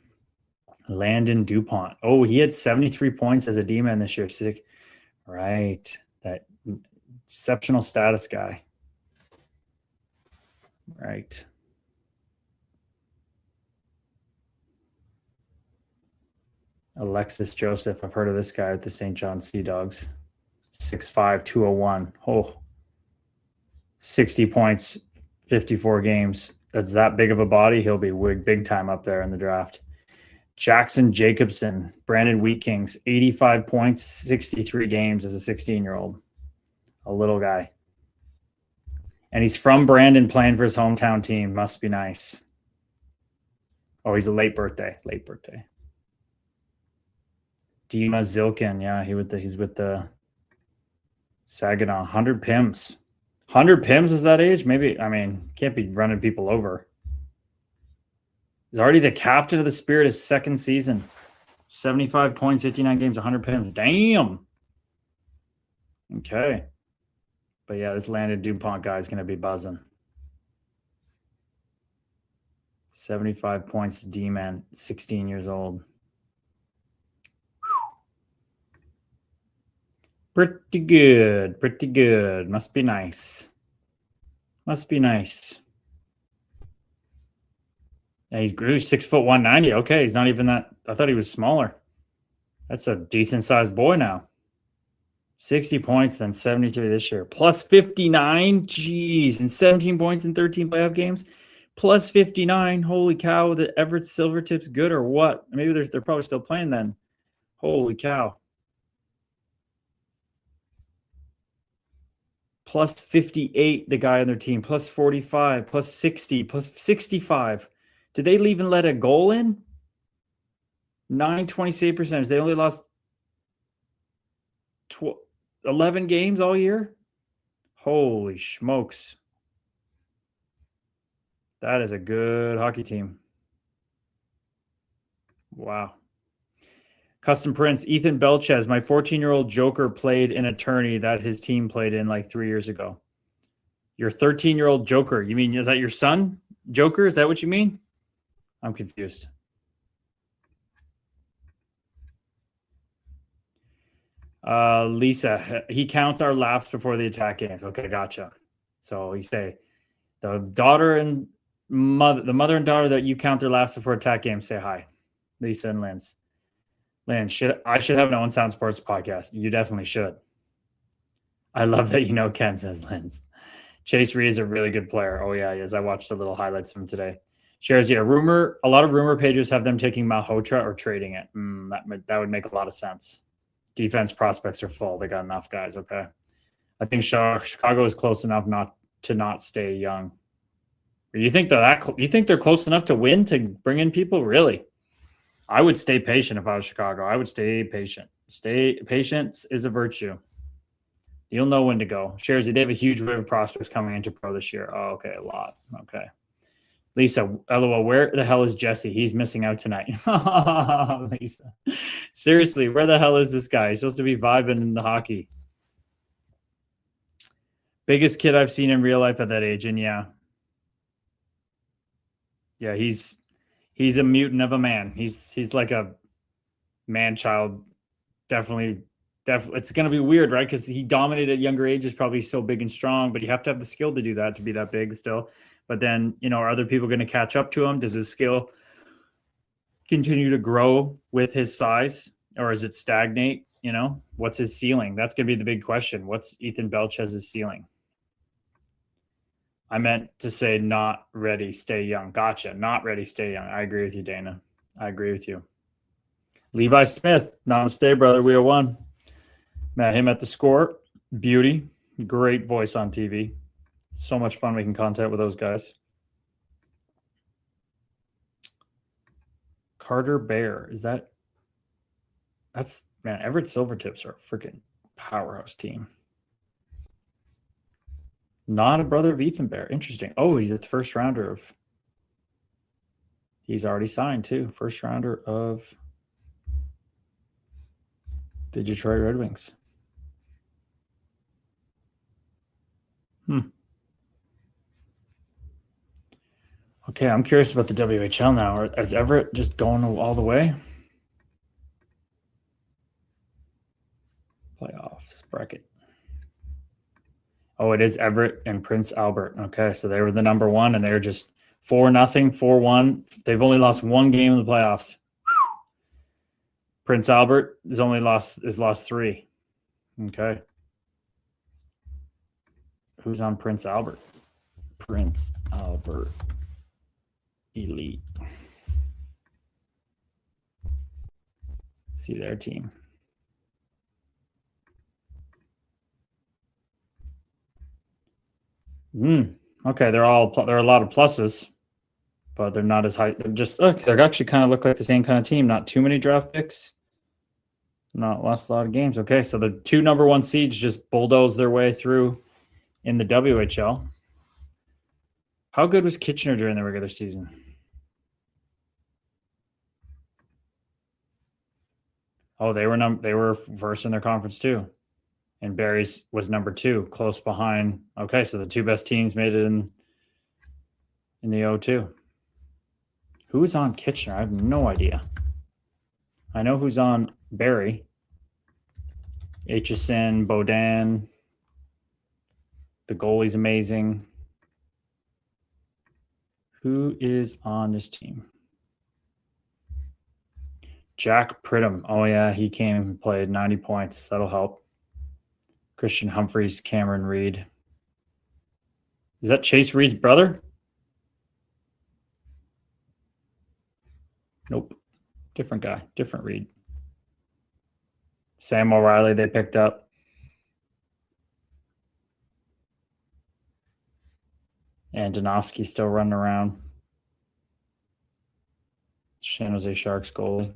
A: Landon DuPont. Oh, he had 73 points as a D-man this year. Right. That exceptional status guy. Right. Alexis Joseph. I've heard of this guy at the St. John Sea Dogs. 6'5", 201. Oh, 60 points, 54 games. That's that big of a body. He'll be big time up there in the draft. Jackson Jacobson, Brandon Wheat Kings, 85 points, 63 games as a 16-year-old. A little guy. And he's from Brandon, playing for his hometown team. Must be nice. Oh, he's a late birthday. Dima Zilkin, yeah, he's with the Saginaw. 100 PIMs. 100 PIMs is that age? Maybe, I mean, can't be running people over. He's already the captain of the Spirit his second season. 75 points, 59 games, 100 PIMs. Damn. Okay. But yeah, this Landon DuPont guy is going to be buzzing. 75 points, D-man, 16 years old. Pretty good. Must be nice. Yeah, he grew 6 foot 190. Okay, he's not even that. I thought he was smaller. That's a decent sized boy now. 60 points, then 73 this year. Plus 59. Jeez. And 17 points in 13 playoff games. Plus 59. Holy cow. The Everett Silvertips good or what? Maybe they're probably still playing then. Holy cow. Plus 58, the guy on their team. Plus 45. Plus 60. Plus 65. Did they even let a goal in? 920 save percentage. They only lost 11 games all year? Holy smokes. That is a good hockey team. Wow. Custom Prince, Ethan Belchez. My 14-year-old Joker played in a tourney that his team played in like 3 years ago. Your 13-year-old Joker. You mean, is that your son? Joker? Is that what you mean? I'm confused. Lisa, he counts our laps before the attack games. Okay, gotcha. So you say the mother and daughter that you count their laps before attack games, say hi. Lisa and Linz. Lynn, I should have an Owen Sound Sports podcast. You definitely should. I love that you know Ken, says Linz. Chase Reed is a really good player. Oh, yeah, he is. I watched the little highlights of him today. Shares, yeah, a lot of rumor pages have them taking Malhotra or trading it. That would make a lot of sense. defense prospects are full. They got enough guys. Okay. I think Chicago is close enough not to stay young. You think you think they're close enough to win to bring in people? Really? I would stay patient if I was Chicago. I would stay patient. Patience is a virtue. You'll know when to go. Shares, they have a huge wave of prospects coming into pro this year. Oh, okay, a lot. Okay. Lisa, LOL, where the hell is Jesse? He's missing out tonight. Lisa. Seriously, where the hell is this guy? He's supposed to be vibing in the hockey. Biggest kid I've seen in real life at that age, and yeah. Yeah, he's a mutant of a man. He's like a man-child. Definitely. It's going to be weird, right? Because he dominated at younger ages, probably so big and strong, but you have to have the skill to do that, to be that big still. But then, are other people going to catch up to him? Does his skill continue to grow with his size, or is it stagnate? What's his ceiling? That's going to be the big question. What's Ethan Belchez's ceiling? I meant to say not ready, stay young. Gotcha. Not ready, stay young. I agree with you, Dana. I agree with you. Levi Smith, namaste, brother. We are one. Met him at the Score. Beauty. Great voice on TV. So much fun making content with those guys. Carter Bear. Man, Everett Silvertips are a freaking powerhouse team. Not a brother of Ethan Bear. Interesting. Oh, he's the first rounder of. He's already signed too. First rounder of the Detroit Red Wings. Okay, I'm curious about the WHL now. Is Everett just going all the way? Playoffs bracket. Oh, it is Everett and Prince Albert. Okay, so they were the number one, and they're just 4-0, 4-1. They've only lost one game in the playoffs. Prince Albert has lost 3. Okay. Who's on Prince Albert? Prince Albert Elite. Let's see their team. Okay, there are a lot of pluses, but they're not as high. They're actually kind of look like the same kind of team. Not too many draft picks. Not lost a lot of games. Okay, so the 2 number 1 seeds just bulldoze their way through in the WHL. How good was Kitchener during the regular season? Oh, they were first in their conference too. And Barry's was number 2, close behind. Okay, so the 2 best teams made it in the O2. Who's on Kitchener? I have no idea. I know who's on Barry. Aitchison, Bodan. The goalie's amazing. Who is on this team? Jack Pridham. Oh, yeah, he came and played 90 points. That'll help. Christian Humphreys, Cameron Reed. Is that Chase Reed's brother? Nope. Different guy. Different Reed. Sam O'Reilly they picked up. And Donofsky still running around. San Jose Sharks goalie.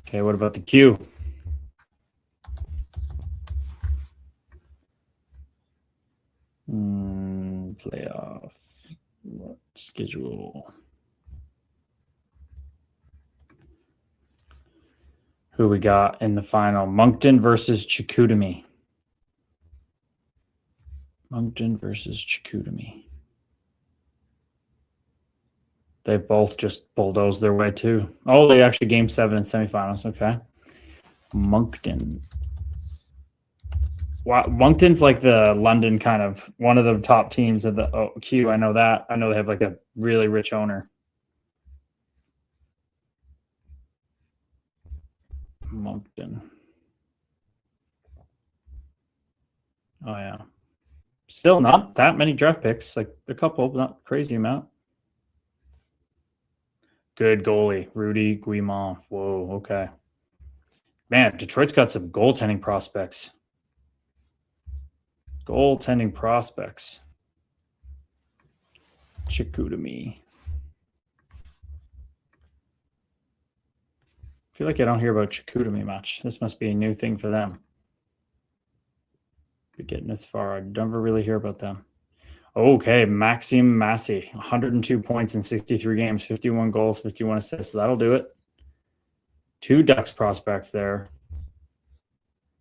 A: Okay, what about the Q? Playoff schedule. Who we got in the final? Moncton versus Chicoutimi. Moncton versus Chicoutimi. They've both just bulldozed their way too. Oh, they actually game 7 in semifinals. Okay. Moncton. Wow, Moncton's like the London kind of one of the top teams of the Q. I know that. I know they have like a really rich owner. Moncton. Oh, yeah. Still not that many draft picks. Like a couple, not crazy amount. Good goalie. Rudy Guimont. Whoa, okay. Man, Detroit's got some goaltending prospects. Goaltending prospects. Chicoutimi. I feel like I don't hear about Chicoutimi much. This must be a new thing for them. Be getting this far. I never really hear about them. Okay, Maxime Massey, 102 points in 63 games, 51 goals, 51 assists. That'll do it. 2 Ducks prospects there.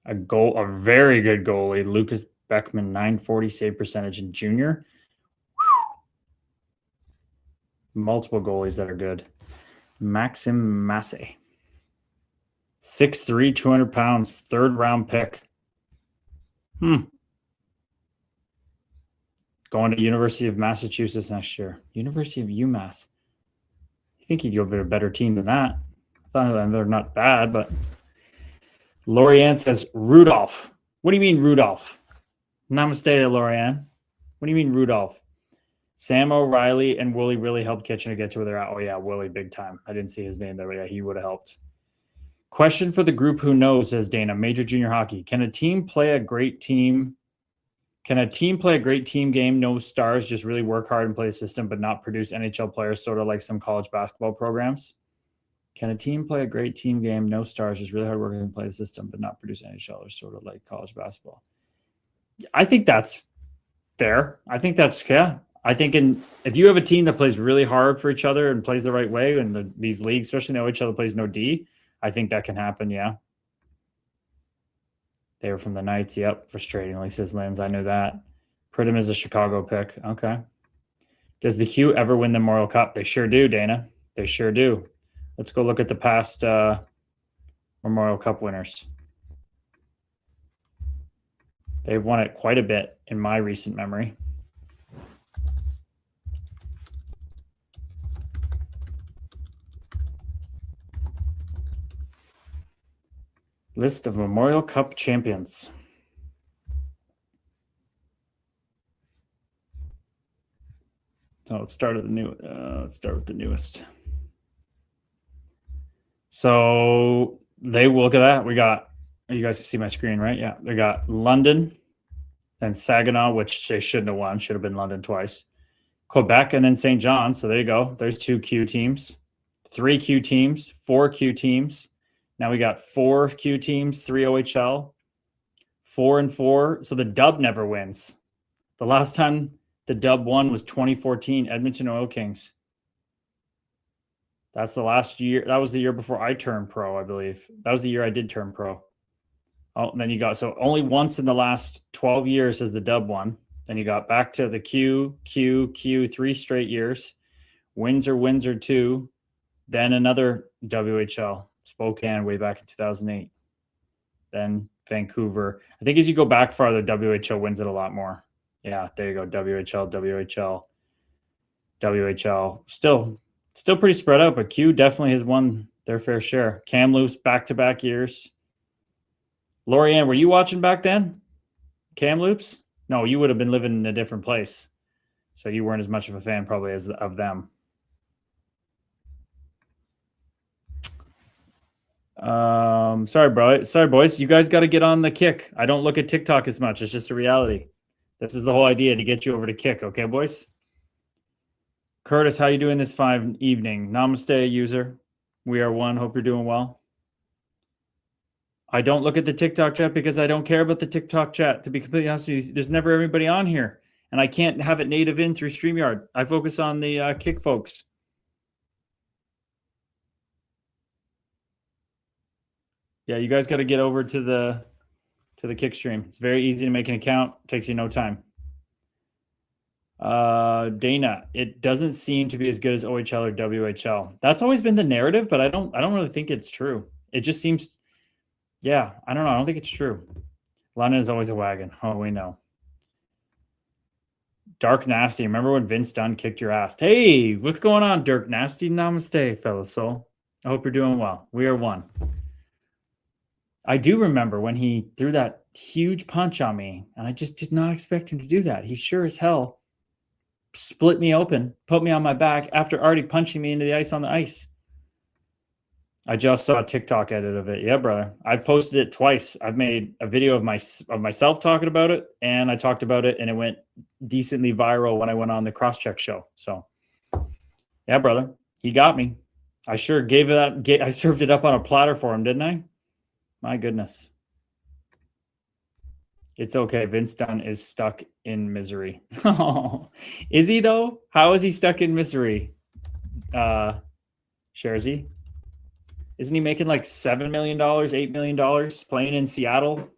A: A very good goalie, Lucas Beckman, 940 save percentage in junior. Multiple goalies that are good. Maxime Massey. 6'3", 200 pounds, 3rd round pick. Going to University of Massachusetts next year. University of UMass. I think he'd go to a better team than that. I thought they're not bad, but Lorianne says Rudolph. What do you mean Rudolph? Namaste, Lorianne. What do you mean Rudolph? Sam O'Reilly and Woolley really helped Kitchener get to where they're at. Oh yeah, Woolley, big time. I didn't see his name there, but yeah, he would have helped. Question for the group who knows, says Dana. Major junior hockey. Can a team play a great team game, no stars, just really work hard and play the system, but not produce NHL players, sort of like some college basketball programs? Can a team play a great team game, no stars, just really hard work and play the system, but not produce NHLers, sort of like college basketball? I think that's fair. I think that's, yeah. I think if you have a team that plays really hard for each other and plays the right way, and these leagues, especially in the OHL that plays no D, I think that can happen, yeah. They were from the Knights. Yep. Frustratingly, says Linz. I knew that. Pridham is a Chicago pick. Okay. Does the Q ever win the Memorial Cup? They sure do, Dana. They sure do. Let's go look at the past Memorial Cup winners. They've won it quite a bit in my recent memory. List of Memorial Cup champions. So let's start with the newest. So they will look at that. We got, you guys can see my screen, right? Yeah, they got London, then Saginaw, which they shouldn't have won. Should have been London twice. Quebec, and then St. John. So there you go. There's 2 Q teams, 3 Q teams, 4 Q teams. Now we got 4 Q teams, 3 OHL, 4 and 4. So the Dub never wins. The last time the Dub won was 2014, Edmonton Oil Kings. That's the last year. That was the year before I turned pro, I believe. That was the year I did turn pro. Oh, and then you got, so only once in the last 12 years has the Dub won. Then you got back to the Q, 3 straight years. Windsor 2. Then another WHL. Spokane way back in 2008. Then Vancouver. I think as you go back farther, WHL wins it a lot more. Yeah, there you go. WHL. Still pretty spread out, but Q definitely has won their fair share. Kamloops back-to-back years. Lorianne, were you watching back then? Kamloops? No, you would have been living in a different place. So you weren't as much of a fan probably as of them. Sorry, boys. You guys got to get on the Kick. I don't look at TikTok as much. It's just a reality. This is the whole idea, to get you over to Kick. Okay, boys? Curtis, how you doing this fine evening? Namaste, user. We are one. Hope you're doing well. I don't look at the TikTok chat because I don't care about the TikTok chat. To be completely honest with you, there's never everybody on here. And I can't have it native in through StreamYard. I focus on the Kick folks. Yeah, you guys got to get over to the Kick stream. It's very easy to make an account. It takes you no time. Dana, it doesn't seem to be as good as OHL or WHL. That's always been the narrative, but I don't really think it's true. It just seems, yeah, I don't know. I don't think it's true. London is always a wagon. Oh, we know. Dark Nasty. Remember when Vince Dunn kicked your ass? Hey, what's going on, Dirk Nasty? Namaste, fellow soul. I hope you're doing well. We are one. I do remember when he threw that huge punch on me, and I just did not expect him to do that. He sure as hell split me open, put me on my back after already punching me into the ice on the ice. I just saw a TikTok edit of it. Yeah, brother. I've posted it twice. I've made a video of myself talking about it, and I talked about it, and it went decently viral when I went on the Crosscheck show. So, yeah, brother. He got me. I sure gave it up. I served it up on a platter for him, didn't I? My goodness. It's okay. Vince Dunn is stuck in misery. Is he, though? How is he stuck in misery? Sharzy? Isn't he making like $7 million, $8 million playing in Seattle?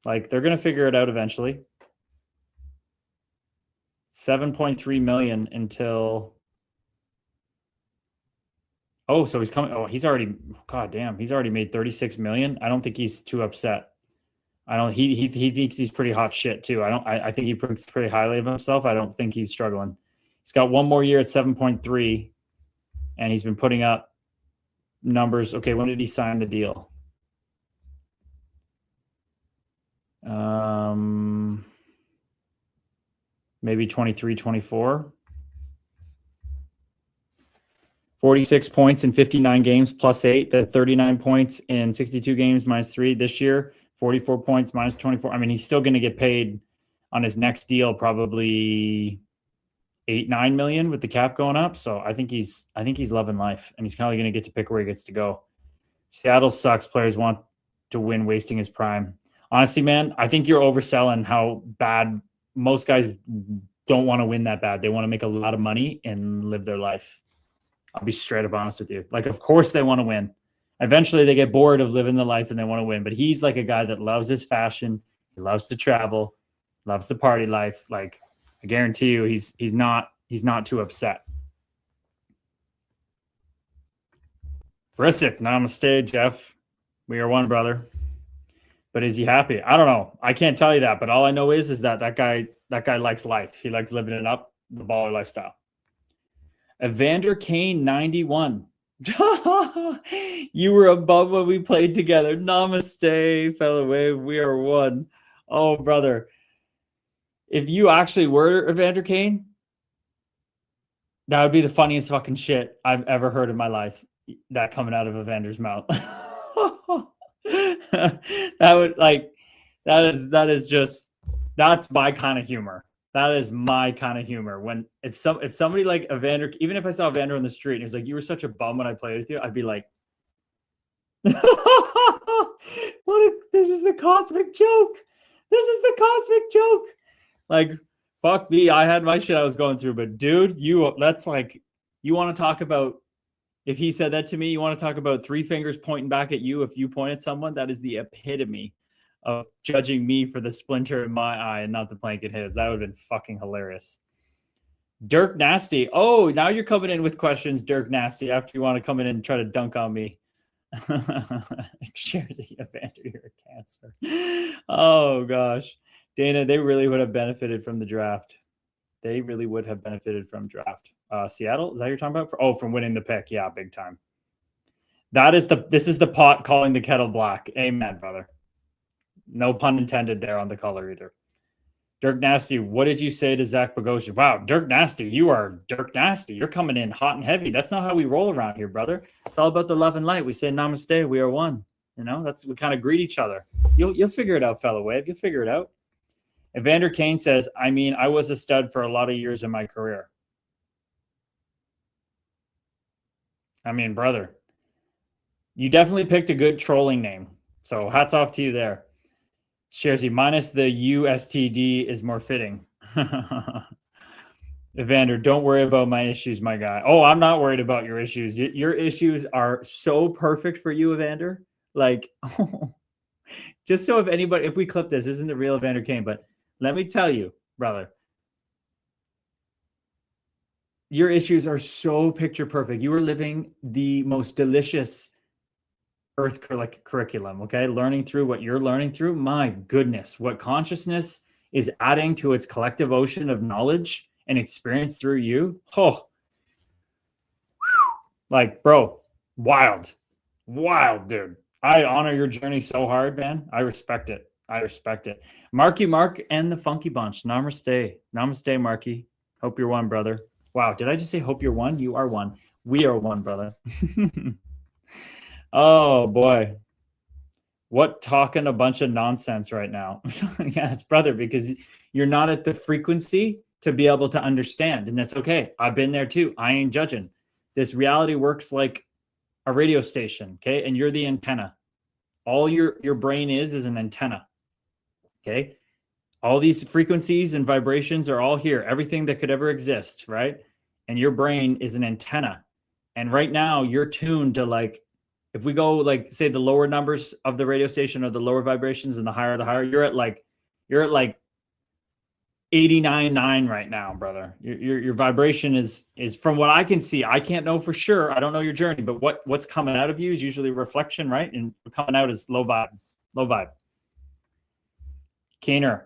A: Like, they're going to figure it out eventually. 7.3 million until... Oh, so he's coming. Oh, he's already... God damn, he's already made 36 million. I don't think he's too upset. I don't... He thinks he's pretty hot shit, too. I think he thinks pretty highly of himself. I don't think he's struggling. He's got one more year at 7.3, and he's been putting up numbers. Okay, when did he sign the deal? Maybe 23, 24. 46 points in 59 games plus 8. The 39 points in 62 games minus 3 this year. 44 points minus 24. I mean, he's still going to get paid on his next deal probably 8-9 million with the cap going up. So I think he's loving life, and he's kind of going to get to pick where he gets to go. Seattle sucks. Players want to win, wasting his prime. Honestly, man, I think you're overselling how bad most guys don't want to win that bad. They want to make a lot of money and live their life. I'll be straight up honest with you. Like, of course they want to win. Eventually they get bored of living the life and they want to win. But he's like a guy that loves his fashion. He loves to travel, loves the party life. Like, I guarantee you he's not too upset. Brisic, namaste, Jeff. We are one, brother. But is he happy? I don't know. I can't tell you that. But all I know is that guy likes life. He likes living it up, the baller lifestyle. Evander Kane, 91. You were above when we played together. Namaste, fellow wave. We are one. Oh, brother. If you actually were Evander Kane, that would be the funniest fucking shit I've ever heard in my life. That coming out of Evander's mouth. That's my kind of humor. That is my kind of humor. When if somebody like Evander, even if I saw Evander on the street and he was like, "You were such a bum when I played with you," I'd be like, this is the cosmic joke. This is the cosmic joke. Like, fuck me. I had my shit I was going through, but dude, you want to talk about, if he said that to me, you want to talk about 3 fingers pointing back at you if you point at someone? That is the epitome of judging me for the splinter in my eye and not the plank in his. That would have been fucking hilarious. Dirk Nasty. Oh, now you're coming in with questions, Dirk Nasty, after you want to come in and try to dunk on me. Jersey, Evander, you're a cancer. Oh, gosh. Dana, they really would have benefited from the draft. They really would have benefited from draft. Seattle, is that what you're talking about? From winning the pick. Yeah, big time. This is the pot calling the kettle black. Amen, brother. No pun intended there on the color either. Dirk Nasty, what did you say to Zach Bogosian? Wow, Dirk Nasty, you are Dirk Nasty. You're coming in hot and heavy. That's not how we roll around here, brother. It's all about the love and light. We say namaste, we are one. You know, we kind of greet each other. You'll figure it out, fellow wave. You'll figure it out. Evander Kane says, I mean, I was a stud for a lot of years in my career. I mean, brother, you definitely picked a good trolling name. So hats off to you there. Sharzy, minus the USTD is more fitting. Evander, don't worry about my issues, my guy. Oh, I'm not worried about your issues. Your issues are so perfect for you, Evander. Like, just so if we clip this, isn't the real Evander Kane, but let me tell you, brother, your issues are so picture perfect. You are living the most delicious Earth curriculum, okay? Learning through what you're learning through. My goodness, what consciousness is adding to its collective ocean of knowledge and experience through you. Oh, like, bro, wild, dude. I honor your journey so hard, man. I respect it. Marky Mark and the Funky Bunch. Namaste, Marky. Hope you're one, brother. Wow, did I just say hope you're one? You are one. We are one, brother. Oh boy. What talking a bunch of nonsense right now. Yeah, it's brother, because you're not at the frequency to be able to understand. And that's okay. I've been there too. I ain't judging. This reality works like a radio station. Okay. And you're the antenna. All your brain is an antenna. Okay. All these frequencies and vibrations are all here. Everything that could ever exist. Right. And your brain is an antenna. And right now you're tuned to, like, if we go, like, say the lower numbers of the radio station or the lower vibrations and the higher, you're at like 89.9 right now, brother. Your vibration is from what I can see. I can't know for sure. I don't know your journey, but what's coming out of you is usually reflection, right? And coming out is low vibe. Kaner.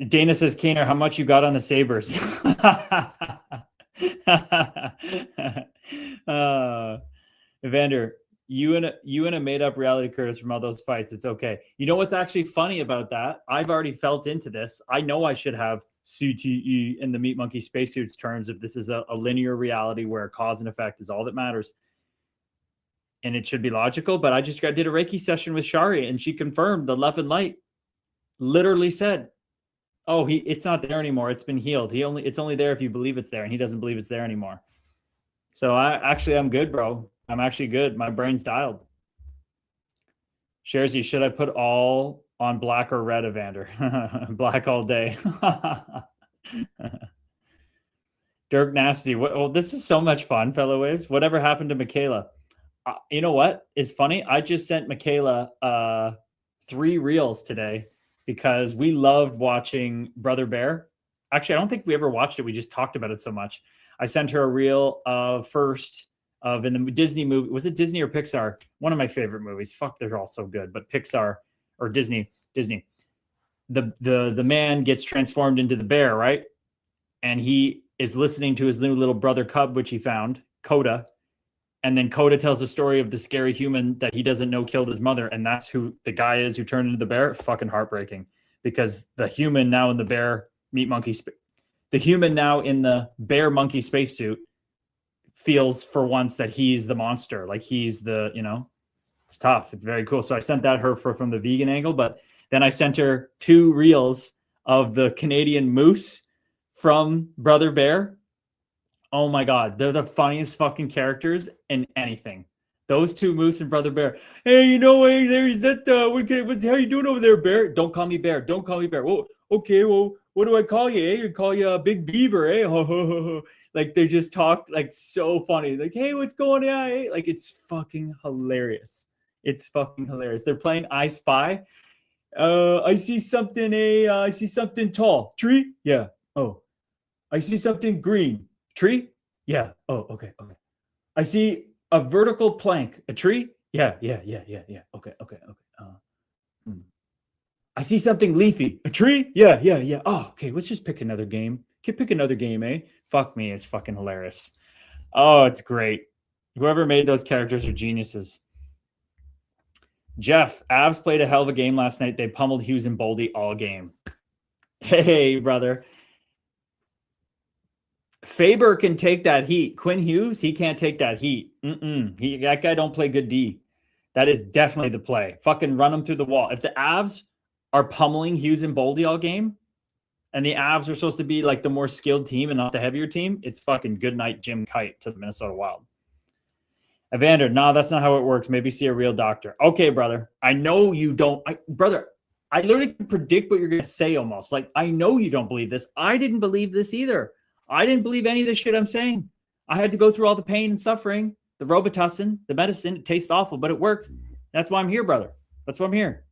A: Dana says, Kaner, how much you got on the Sabres? Evander, you and a made up reality, Curtis, from all those fights. It's okay. You know what's actually funny about that? I've already felt into this. I know I should have CTE in the Meat Monkey Spacesuits terms if this is a linear reality where cause and effect is all that matters. And it should be logical, but I just did a Reiki session with Shari, and she confirmed the love and light literally said, oh, it's not there anymore. It's been healed. It's only there if you believe it's there, and he doesn't believe it's there anymore. So I'm good, bro. I'm actually good. My brain's dialed. Sharzy, should I put all on black or red, Evander? Black all day. Dirk Nasty. Well, this is so much fun, fellow waves. Whatever happened to Michaela? You know what is funny? I just sent Michaela 3 reels today because we loved watching Brother Bear. Actually, I don't think we ever watched it. We just talked about it so much. I sent her a reel first of in the Disney movie. Was it Disney or Pixar? One of my favorite movies. Fuck, they're all so good. But Pixar or Disney. The man gets transformed into the bear, right? And he is listening to his new little brother cub, which he found, Coda. And then Coda tells the story of the scary human that he doesn't know killed his mother. And that's who the guy is who turned into the bear. Fucking heartbreaking. Because the human now in the bear meat monkey, the human now in the bear monkey spacesuit feels for once that he's the monster. Like he's the, it's tough. It's very cool. So I sent that her from the vegan angle, but then I sent her 2 reels of the Canadian moose from Brother Bear. Oh my God. They're the funniest fucking characters in anything. Those 2 moose and Brother Bear. Hey, hey, there's that. How you doing over there, Bear? Don't call me Bear. Don't call me Bear. Whoa, okay, well, what do I call you? Eh? I call you a Big Beaver, eh? Like they just talk like so funny. Like, hey, what's going on? Eh? Like it's fucking hilarious. It's fucking hilarious. They're playing I Spy. I see something. I see something tall. Tree? Yeah. Oh, I see something green. Tree? Yeah. Oh, okay. I see a vertical plank. A tree? Yeah. Okay. I see something leafy. A tree? Yeah. Oh, okay. Let's just pick another game. Pick another game, eh? Fuck me. It's fucking hilarious. Oh, it's great. Whoever made those characters are geniuses. Jeff, Avs played a hell of a game last night. They pummeled Hughes and Boldy all game. Hey, brother. Faber can take that heat. Quinn Hughes, he can't take that heat. That guy don't play good D. That is definitely the play. Fucking run him through the wall. If the Avs are pummeling Hughes and Boldy all game, and the Avs are supposed to be like the more skilled team and not the heavier team, it's fucking good night Jim Kite to the Minnesota Wild. Evander, no, that's not how it works. Maybe see a real doctor. Okay, brother. I know you don't. Brother, I literally can predict what you're going to say almost. Like, I know you don't believe this. I didn't believe this either. I didn't believe any of this shit I'm saying. I had to go through all the pain and suffering, the Robitussin, the medicine. It tastes awful, but it worked. That's why I'm here, brother. That's why I'm here.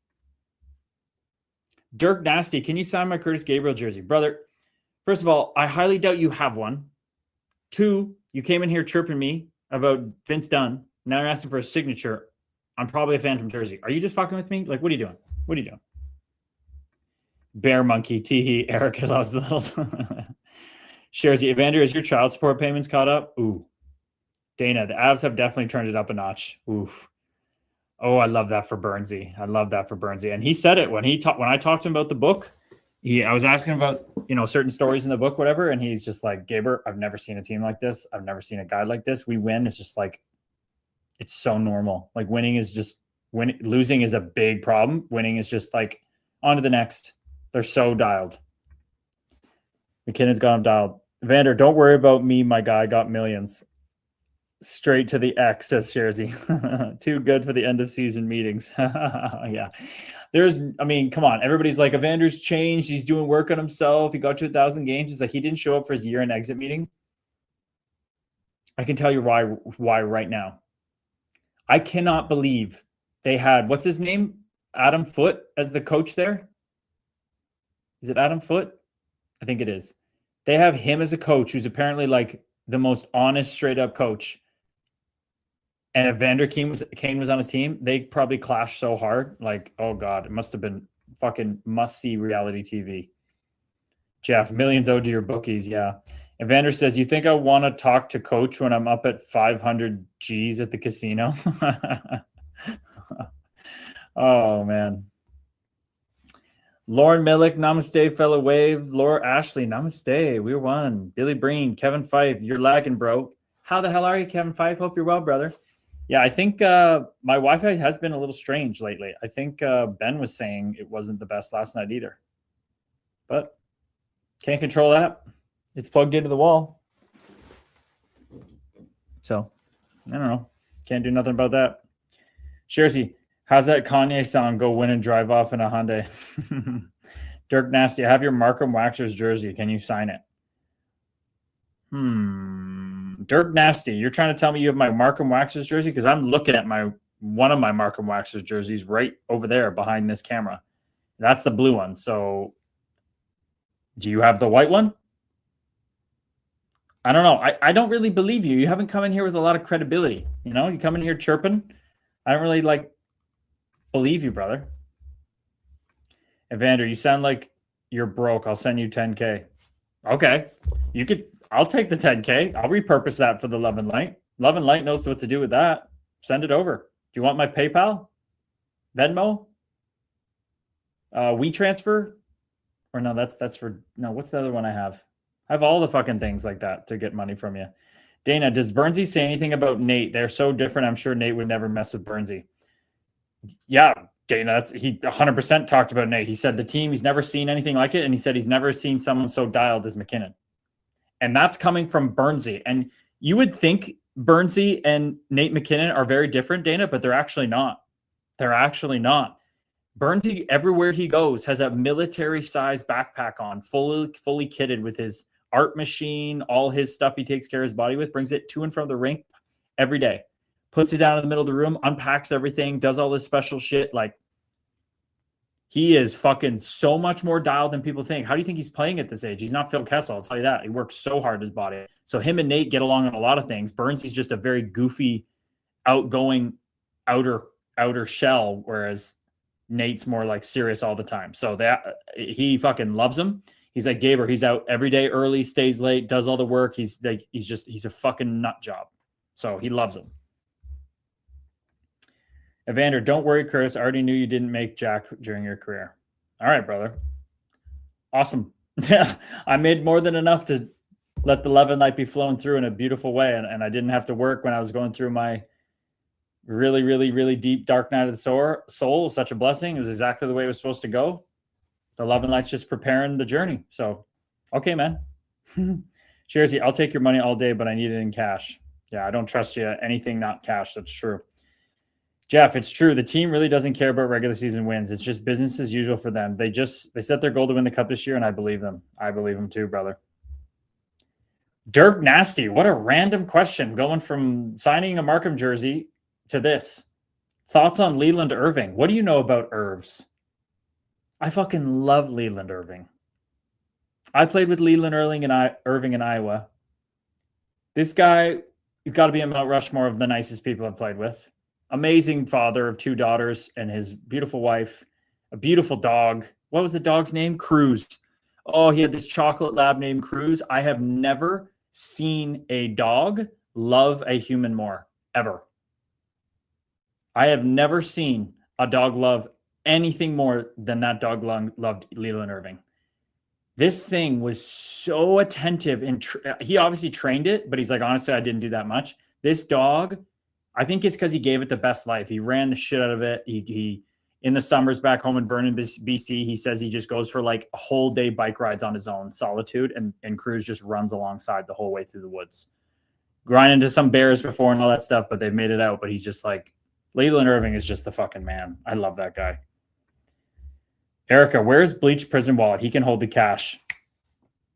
A: Dirk Nasty, can you sign my Curtis Gabriel jersey? Brother, first of all, I highly doubt you have one. 2, you came in here chirping me about Vince Dunn. Now you're asking for a signature. I'm probably a Phantom jersey. Are you just fucking with me? Like, what are you doing? What are you doing? Bear monkey, teehee. Erica loves the little... Shares you. Evander, is your child support payments caught up? Ooh. Dana, the Avs have definitely turned it up a notch. Oof. Oh, I love that for Bernsey. And he said it when I talked to him about the book. I was asking about, certain stories in the book, whatever, and he's just like, Gaber, I've never seen a team like this. I've never seen a guy like this. We win. It's just like, It's so normal. Like winning is just losing is a big problem. Winning is just like on to the next. They're so dialed. McKinnon's got him dialed. Vander, don't worry about me, my guy. Got millions. Straight to the X, says Jersey. Too good for the end of season meetings. Yeah. I mean, come on. Everybody's like, Evander's changed. He's doing work on himself. He got to 1,000 games. He's like, he didn't show up for his year-end exit meeting. I can tell you why right now. I cannot believe they had, what's his name? Adam Foote as the coach there. Is it Adam Foote? I think it is. They have him as a coach who's apparently like the most honest, straight up coach. And if Vander Kane was on his team, they probably clashed so hard. Like, oh God, it must have been fucking must-see reality TV. Jeff, millions owed to your bookies, yeah. And Vander says, you think I want to talk to coach when I'm up at 500 G's at the casino? Oh, man. Lauren Millick, namaste, fellow wave. Laura Ashley, namaste. We won. Billy Breen, Kevin Fife, you're lagging, bro. How the hell are you, Kevin Fife? Hope you're well, brother. Yeah, I think my Wi-Fi has been a little strange lately. I think Ben was saying it wasn't the best last night either. But can't control that. It's plugged into the wall. So, I don't know. Can't do nothing about that. Shersey, how's that Kanye song, Go Win and Drive Off in a Hyundai? Dirk Nasty, I have your Markham Waxers jersey. Can you sign it? Dirk Nasty, you're trying to tell me you have my Markham Waxers jersey? Because I'm looking at one of my Markham Waxers jerseys right over there behind this camera. That's the blue one. So, do you have the white one? I don't know. I don't really believe you. You haven't come in here with a lot of credibility. You know, you come in here chirping. I don't really believe you, brother. Evander, you sound like you're broke. I'll send you 10K. Okay. I'll take the 10K. I'll repurpose that for the Love and Light. Love and Light knows what to do with that. Send it over. Do you want my PayPal? Venmo? WeTransfer? Or no, that's for, no, what's the other one I have? I have all the fucking things like that to get money from you. Dana, does Burnsy say anything about Nate? They're so different. I'm sure Nate would never mess with Burnsy. Yeah, Dana, he 100% talked about Nate. He said the team, he's never seen anything like it. And he said he's never seen someone so dialed as McKinnon. And that's coming from Burnsy. And you would think Burnsy and Nate McKinnon are very different, Dana, but they're actually not. They're actually not. Burnsy, everywhere he goes, has a military-sized backpack on, fully kitted with his art machine, all his stuff he takes care of his body with, brings it to and from the rink every day, puts it down in the middle of the room, unpacks everything, does all this special shit. Like, he is fucking so much more dialed than people think. How do you think he's playing at this age? He's not Phil Kessel, I'll tell you that. He works so hard his body. So him and Nate get along on a lot of things. Burnsy's just a very goofy, outgoing outer shell, whereas Nate's more like serious all the time. So he fucking loves him. He's like Gaber. He's out every day early, stays late, does all the work. He's a fucking nut job. So he loves him. Evander, don't worry, Chris. I already knew you didn't make jack during your career. All right, brother. Awesome. Yeah, I made more than enough to let the love and light be flowing through in a beautiful way. And I didn't have to work when I was going through my really, really, really deep dark night of the soul. Such a blessing. It was exactly the way it was supposed to go. The love and light's just preparing the journey. So, okay, man. Cheersy, I'll take your money all day, but I need it in cash. Yeah, I don't trust you. Anything not cash. That's true. Jeff, it's true. The team really doesn't care about regular season wins. It's just business as usual for them. They set their goal to win the cup this year, and I believe them. I believe them too, brother. Dirk Nasty, what a random question. Going from signing a Markham jersey to this. Thoughts on Leland Irving? What do you know about Irvs? I fucking love Leland Irving. I played with Leland Irving in Iowa. This guy, he's got to be a Mount Rushmore of the nicest people I've played with. Amazing father of 2 daughters and his beautiful wife, a beautiful dog. What was the dog's name? Cruz. Oh, he had this chocolate lab named Cruz. I have never seen a dog love a human more, ever. I have never seen a dog love anything more than that dog loved Leland Irving. This thing was so attentive. And he obviously trained it, but he's like, honestly, I didn't do that much. This dog I think it's because he gave it the best life. He ran the shit out of it. He in the summers back home in Vernon, BC, he says he just goes for like a whole day bike rides on his own, solitude, and Cruz just runs alongside the whole way through the woods. Grind into some bears before and all that stuff, but they've made it out. But he's just like, Leland Irving is just the fucking man. I love that guy. Erica, where's Bleach Prison Wallet? He can hold the cash.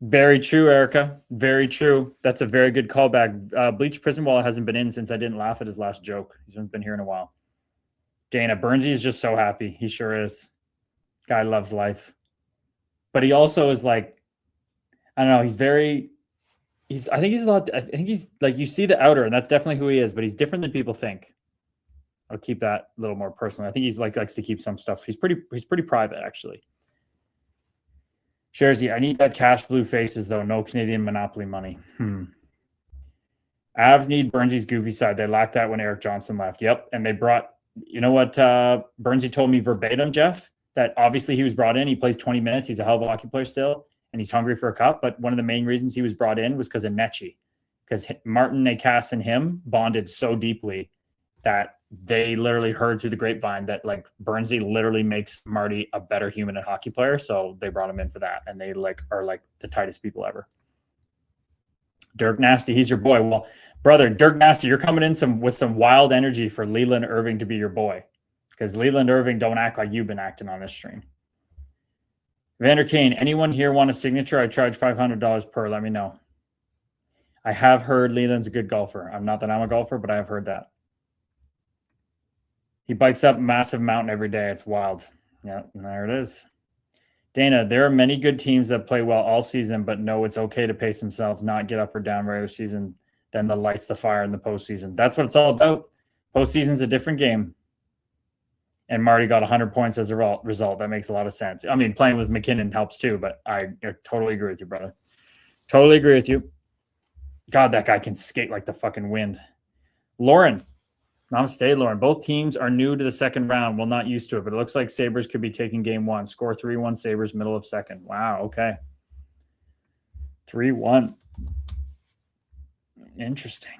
A: Very true, Erica. Very true. That's a very good callback. Bleach Prison Wallet hasn't been in since I didn't laugh at his last joke. He's been here in a while. Dana, Burnsy is just so happy. He sure is. Guy loves life. But he also is like, I don't know, I think he's like, you see the outer, and that's definitely who he is, but he's different than people think. I'll keep that a little more personal. I think he's like, likes to keep some stuff. He's pretty private, actually. Jersey, I need that cash blue faces, though. No Canadian Monopoly money. Avs need Burnsy's goofy side. They lacked that when Eric Johnson left. Yep. And they brought, you know what Burnsy told me verbatim, Jeff? That obviously he was brought in. He plays 20 minutes. He's a hell of a hockey player still, and he's hungry for a cup. But one of the main reasons he was brought in was because of Necci. Because Martin Necas and him bonded so deeply that they literally heard through the grapevine that like Burnsy literally makes Marty a better human and hockey player. So they brought him in for that. And they like are like the tightest people ever. Dirk Nasty, he's your boy. Well, brother, Dirk Nasty, you're coming in with some wild energy for Leland Irving to be your boy. Because Leland Irving don't act like you've been acting on this stream. Vander Kane, anyone here want a signature? I charge $500 per. Let me know. I have heard Leland's a good golfer. I'm not that I'm a golfer, but I have heard that. He bikes up a massive mountain every day. It's wild. Yeah, there it is. Dana, there are many good teams that play well all season, but know it's okay to pace themselves, not get up or down regular season, then the lights the fire in the postseason. That's what it's all about. Postseason's a different game. And Marty got 100 points as a result. That makes a lot of sense. I mean, playing with McKinnon helps too, but I totally agree with you, brother. Totally agree with you. God, that guy can skate like the fucking wind. Lauren. Namaste, Lauren. Both teams are new to the second round. Well, not used to it, but it looks like Sabres could be taking game one. Score 3-1 Sabres, middle of second. Wow, okay. 3-1. Interesting.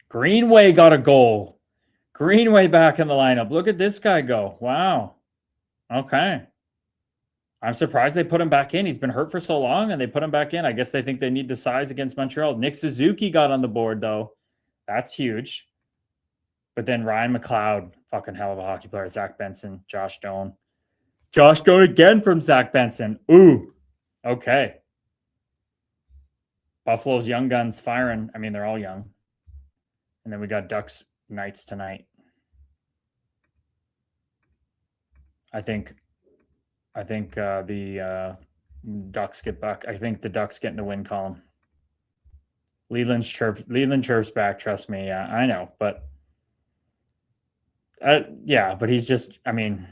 A: Greenway got a goal. Greenway back in the lineup. Look at this guy go. Wow. Okay. I'm surprised they put him back in. He's been hurt for so long, and they put him back in. I guess they think they need the size against Montreal. Nick Suzuki got on the board, though. That's huge. But then Ryan McLeod, fucking hell of a hockey player. Zach Benson, Josh Doan. Josh Doan again from Zach Benson. Ooh. Okay. Buffalo's young guns firing. I mean, they're all young. And then we got Ducks Knights tonight. I think the Ducks get back. I think the Ducks get in the win column. Leland chirps back. Trust me. Yeah, I know, but yeah, but he's just. I mean,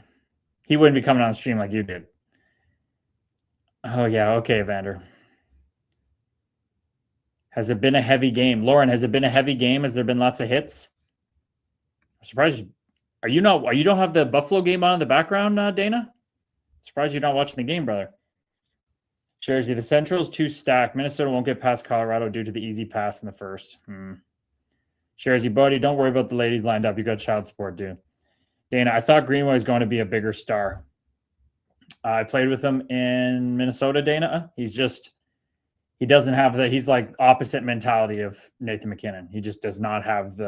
A: he wouldn't be coming on stream like you did. Oh yeah, okay, Evander. Has it been a heavy game, Lauren? Has it been a heavy game? Has there been lots of hits? I'm surprised. You don't have the Buffalo game on in the background, Dana? Surprised you're not watching the game, brother. Jersey, the Central's too stacked. Minnesota won't get past Colorado due to the easy pass in the first. Jersey, buddy, don't worry about the ladies lined up. You got child support, dude. Dana, I thought Greenway was going to be a bigger star. I played with him in Minnesota, Dana. He doesn't have he's like opposite mentality of Nathan McKinnon. He just does not have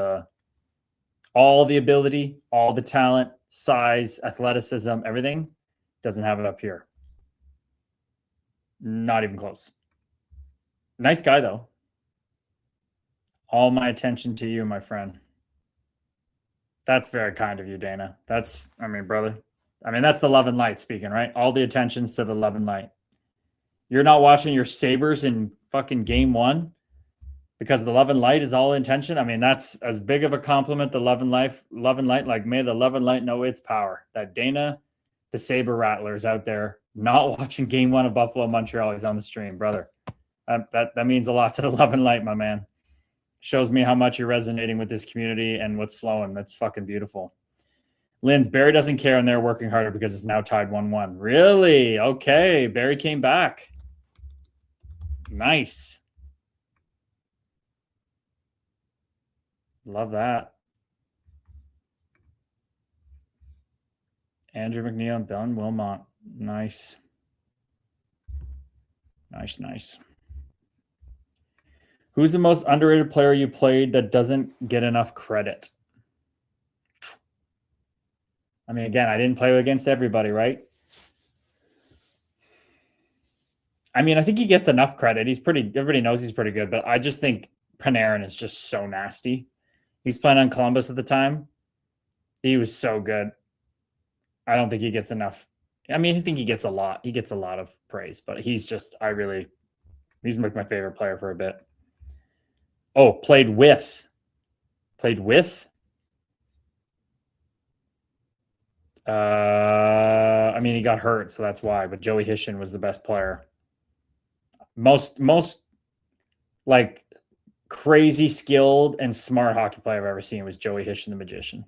A: all the ability, all the talent, size, athleticism, everything. Doesn't have it up here. Not even close. Nice guy, though. All my attention to you, my friend. That's very kind of you, Dana. That's the love and light speaking, right? All the attentions to the love and light. You're not watching your Sabres in fucking game one because the love and light is all intention. I mean, that's as big of a compliment to love and light. Like, may the love and light know its power. That Dana, the Sabre Rattler, is out there not watching game one of Buffalo Montreal. He's on the stream, brother. That means a lot to the love and light, my man. Shows me how much you're resonating with this community and what's flowing. That's fucking beautiful. Linz, Barry doesn't care, and they're working harder because it's now tied 1-1. Really? Okay. Barry came back. Nice. Love that. Andrew McNeil and Ben Wilmot. Nice. Nice. Who's the most underrated player you played that doesn't get enough credit? I mean, again, I didn't play against everybody, right? I mean, I think he gets enough credit. Everybody knows he's pretty good, but I just think Panarin is just so nasty. He's playing on Columbus at the time. He was so good. I don't think he gets enough. I mean, I think he gets a lot. He gets a lot of praise, but he's like my favorite player for a bit. Oh, played with. I mean, he got hurt, so that's why. But Joey Hishin was the best player. Most like crazy skilled and smart hockey player I've ever seen was Joey Hishin, the magician.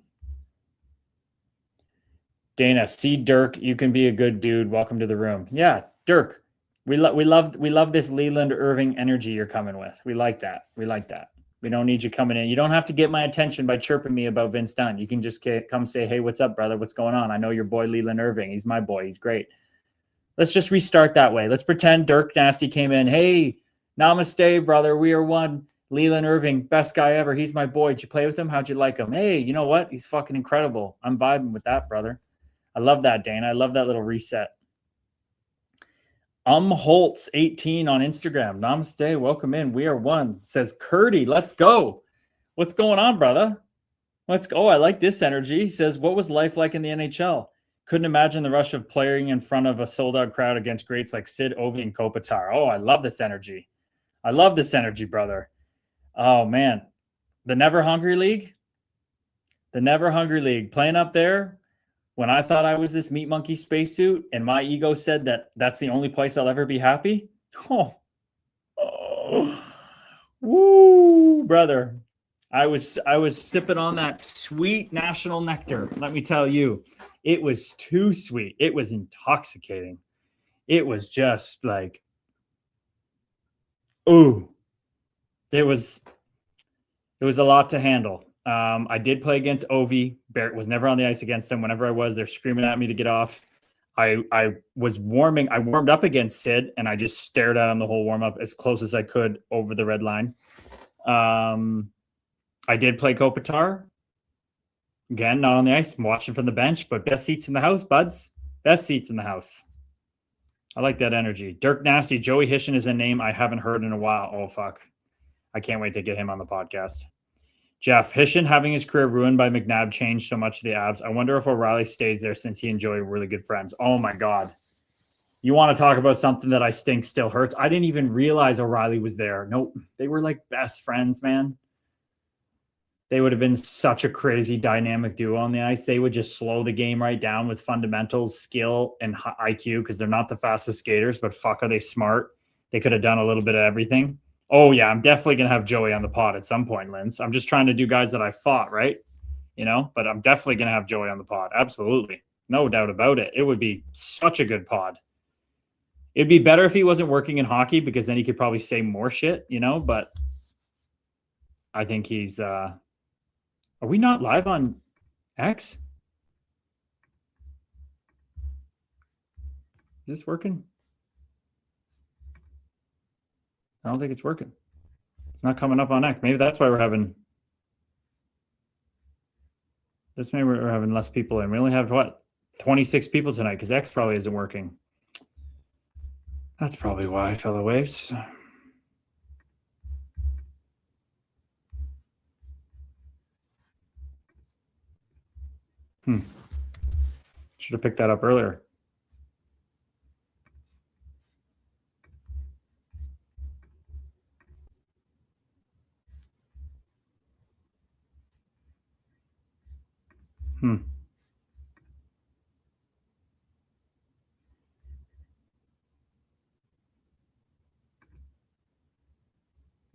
A: Dana, see Dirk, you can be a good dude. Welcome to the room. Yeah, Dirk, we love this Leland Irving energy you're coming with. We like that. We don't need you coming in. You don't have to get my attention by chirping me about Vince Dunn. You can just come say, hey, what's up, brother? What's going on? I know your boy Leland Irving. He's my boy. He's great. Let's just restart that way. Let's pretend Dirk Nasty came in. Hey, namaste, brother. We are one. Leland Irving, best guy ever. He's my boy. Did you play with him? How'd you like him? Hey, you know what? He's fucking incredible. I'm vibing with that, brother. I love that, Dana. I love that little reset. Holtz 18 on Instagram. Namaste. Welcome in. We are one. Says Curdy. Let's go. What's going on, brother? Let's go. I like this energy. He says, what was life like in the NHL? Couldn't imagine the rush of playing in front of a sold-out crowd against greats like Sid, Ovi, and Kopitar. Oh, I love this energy. Brother. Oh, man. The Never Hungry League? Playing up there when I thought I was this meat monkey spacesuit and my ego said that that's the only place I'll ever be happy. Woo, brother. I was sipping on that sweet national nectar. Let me tell you, it was too sweet. It was intoxicating. It was just like, ooh, it was a lot to handle. I did play against Ovi. Barrett was never on the ice against him. Whenever I was, they're screaming at me to get off. I was warming. I warmed up against Sid, and I just stared at him the whole warm up as close as I could over the red line. I did play Kopitar. Again, not on the ice. I'm watching from the bench, but best seats in the house, buds. Best seats in the house. I like that energy. Dirk Nasty, Joey Hishin is a name I haven't heard in a while. Oh, fuck. I can't wait to get him on the podcast. Jeff, Hishin having his career ruined by McNabb changed so much of the Abs. I wonder if O'Reilly stays there since he and Joey were really good friends. Oh, my God. You want to talk about something that I think still hurts? I didn't even realize O'Reilly was there. Nope. They were like best friends, man. They would have been such a crazy dynamic duo on the ice. They would just slow the game right down with fundamentals, skill, and IQ because they're not the fastest skaters, but fuck, are they smart? They could have done a little bit of everything. Oh, yeah, I'm definitely going to have Joey on the pod at some point, Linz. I'm just trying to do guys that I fought, right? You know, but I'm definitely going to have Joey on the pod. Absolutely. No doubt about it. It would be such a good pod. It'd be better if he wasn't working in hockey because then he could probably say more shit, you know, but I think he's are we not live on X? Is this working? I don't think it's working. It's not coming up on X. Maybe that's why we're having less people in. We only have, what, 26 people tonight because X probably isn't working. That's probably why, fellow waves. Should have picked that up earlier.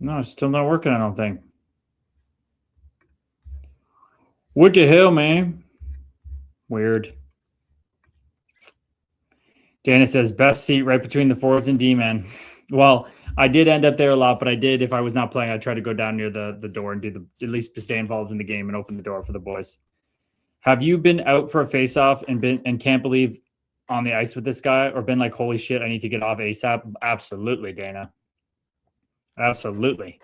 A: No, it's still not working, I don't think. What the hell, man? Weird. Dana says, best seat right between the forwards and D-men. Well, I did end up there a lot, but I did, if I was not playing, I'd try to go down near the door and at least stay involved in the game and open the door for the boys. Have you been out for a face-off and can't believe on the ice with this guy, or been like, holy shit, I need to get off ASAP? Absolutely, Dana. Absolutely.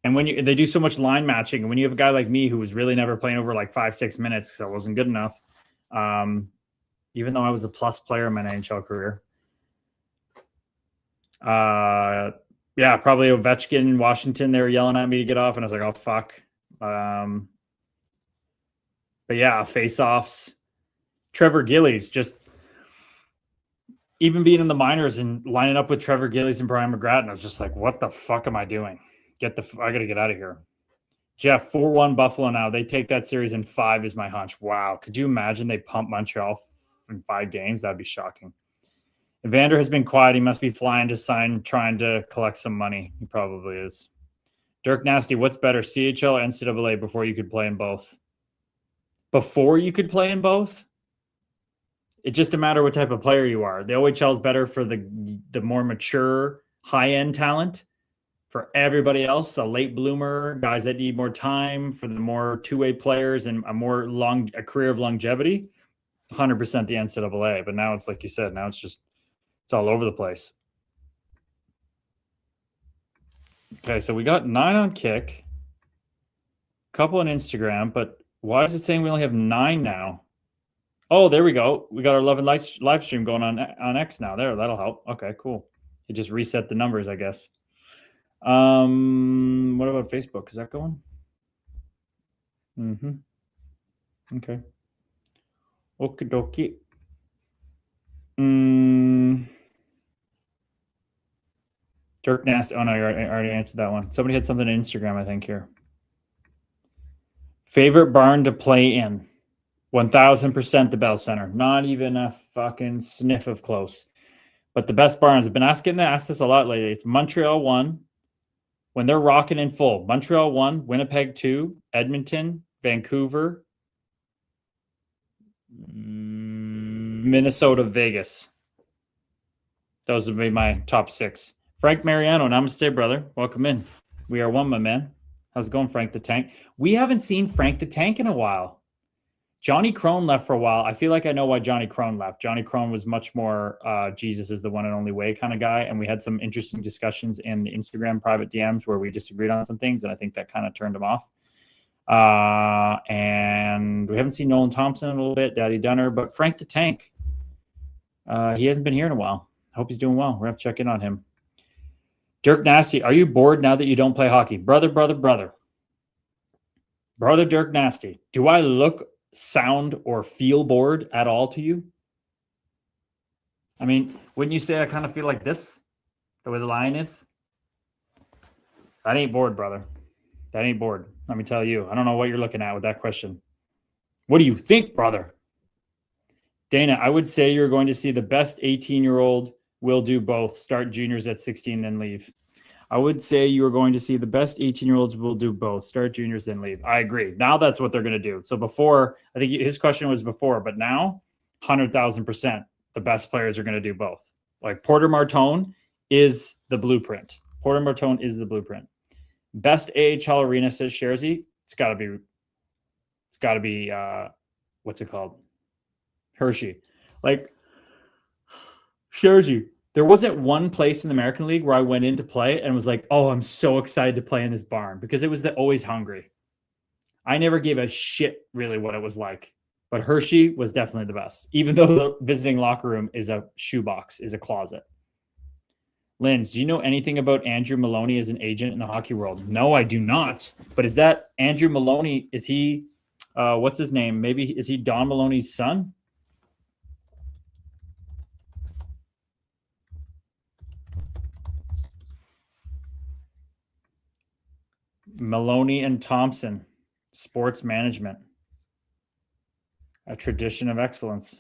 A: And when they do so much line matching, and when you have a guy like me who was really never playing over like 5-6 minutes because I wasn't good enough, even though I was a plus player in my NHL career. Yeah, probably Ovechkin in Washington, they were yelling at me to get off, and I was like, oh, fuck. But yeah, face-offs. Trevor Gillies, just even being in the minors and lining up with Trevor Gillies and Brian McGrattan, I was just like, what the fuck am I doing? I got to get out of here. Jeff, 4-1 Buffalo now. They take that series in 5 is my hunch. Wow. Could you imagine they pump Montreal in 5 games? That'd be shocking. Evander has been quiet. He must be flying to sign, trying to collect some money. He probably is. Dirk Nasty, what's better, CHL or NCAA before you could play in both? Before you could play in both? It's just a matter what type of player you are. The OHL is better for the more mature, high-end talent. For everybody else, a late bloomer, guys that need more time, for the more two-way players and a career of longevity, 100% the NCAA. But now it's like you said, now it's all over the place. Okay, so we got 9 on Kick, a couple on Instagram, but why is it saying we only have 9 now? Oh, there we go. We got our 11 live stream going on X now. There, that'll help. Okay, cool. It just reset the numbers, I guess. What about Facebook? Is that going? Okay. Okie dokie. Dirk Nasty. Oh no, I already answered that one. Somebody had something on Instagram, I think, here. Favorite barn to play in? 1000% the Bell Center. Not even a fucking sniff of close. But the best barns, I've been asked this a lot lately. It's Montreal 1. When they're rocking in full. Montreal 1, Winnipeg 2, Edmonton, Vancouver, Minnesota, Vegas. Those would be my top 6. Frank Mariano, namaste, brother. Welcome in. We are one, my man. How's it going, Frank the Tank? We haven't seen Frank the Tank in a while. Johnny Crone left for a while. I feel like I know why Johnny Crone left. Johnny Crone was much more Jesus is the one and only way kind of guy. And we had some interesting discussions in Instagram private DMs where we disagreed on some things. And I think that kind of turned him off. And we haven't seen Nolan Thompson in a little bit, Daddy Dunner. But Frank the Tank, he hasn't been here in a while. I hope he's doing well. We're going to have to check in on him. Dirk Nasty, are you bored now that you don't play hockey? Brother Dirk Nasty, do I look, sound, or feel bored at all to you? I mean, wouldn't you say I kind of feel like this, the way the line is? That ain't bored, brother. That ain't bored. Let me tell you. I don't know what you're looking at with that question. What do you think, brother? Dana, I would say you're going to see the best 18-year-old will do both. Start juniors at 16, then leave. I would say you are going to see the best 18-year-olds will do both. Start juniors, then leave. I agree. Now that's what they're going to do. So before, I think his question was before, but now, 100,000%, the best players are going to do both. Like Porter Martone is the blueprint. Best AHL arena, says Sherzy. It's got to be, what's it called? Hershey. Like, Sherzy. There wasn't one place in the American League where I went in to play and was like, oh, I'm so excited to play in this barn, because it was always hungry. I never gave a shit really what it was like, but Hershey was definitely the best, even though the visiting locker room is a shoebox, is a closet. Linz, do you know anything about Andrew Maloney as an agent in the hockey world? No, I do not. But is that Andrew Maloney? Is he, what's his name? Maybe, is he Don Maloney's son? Maloney and Thompson, sports management, a tradition of excellence.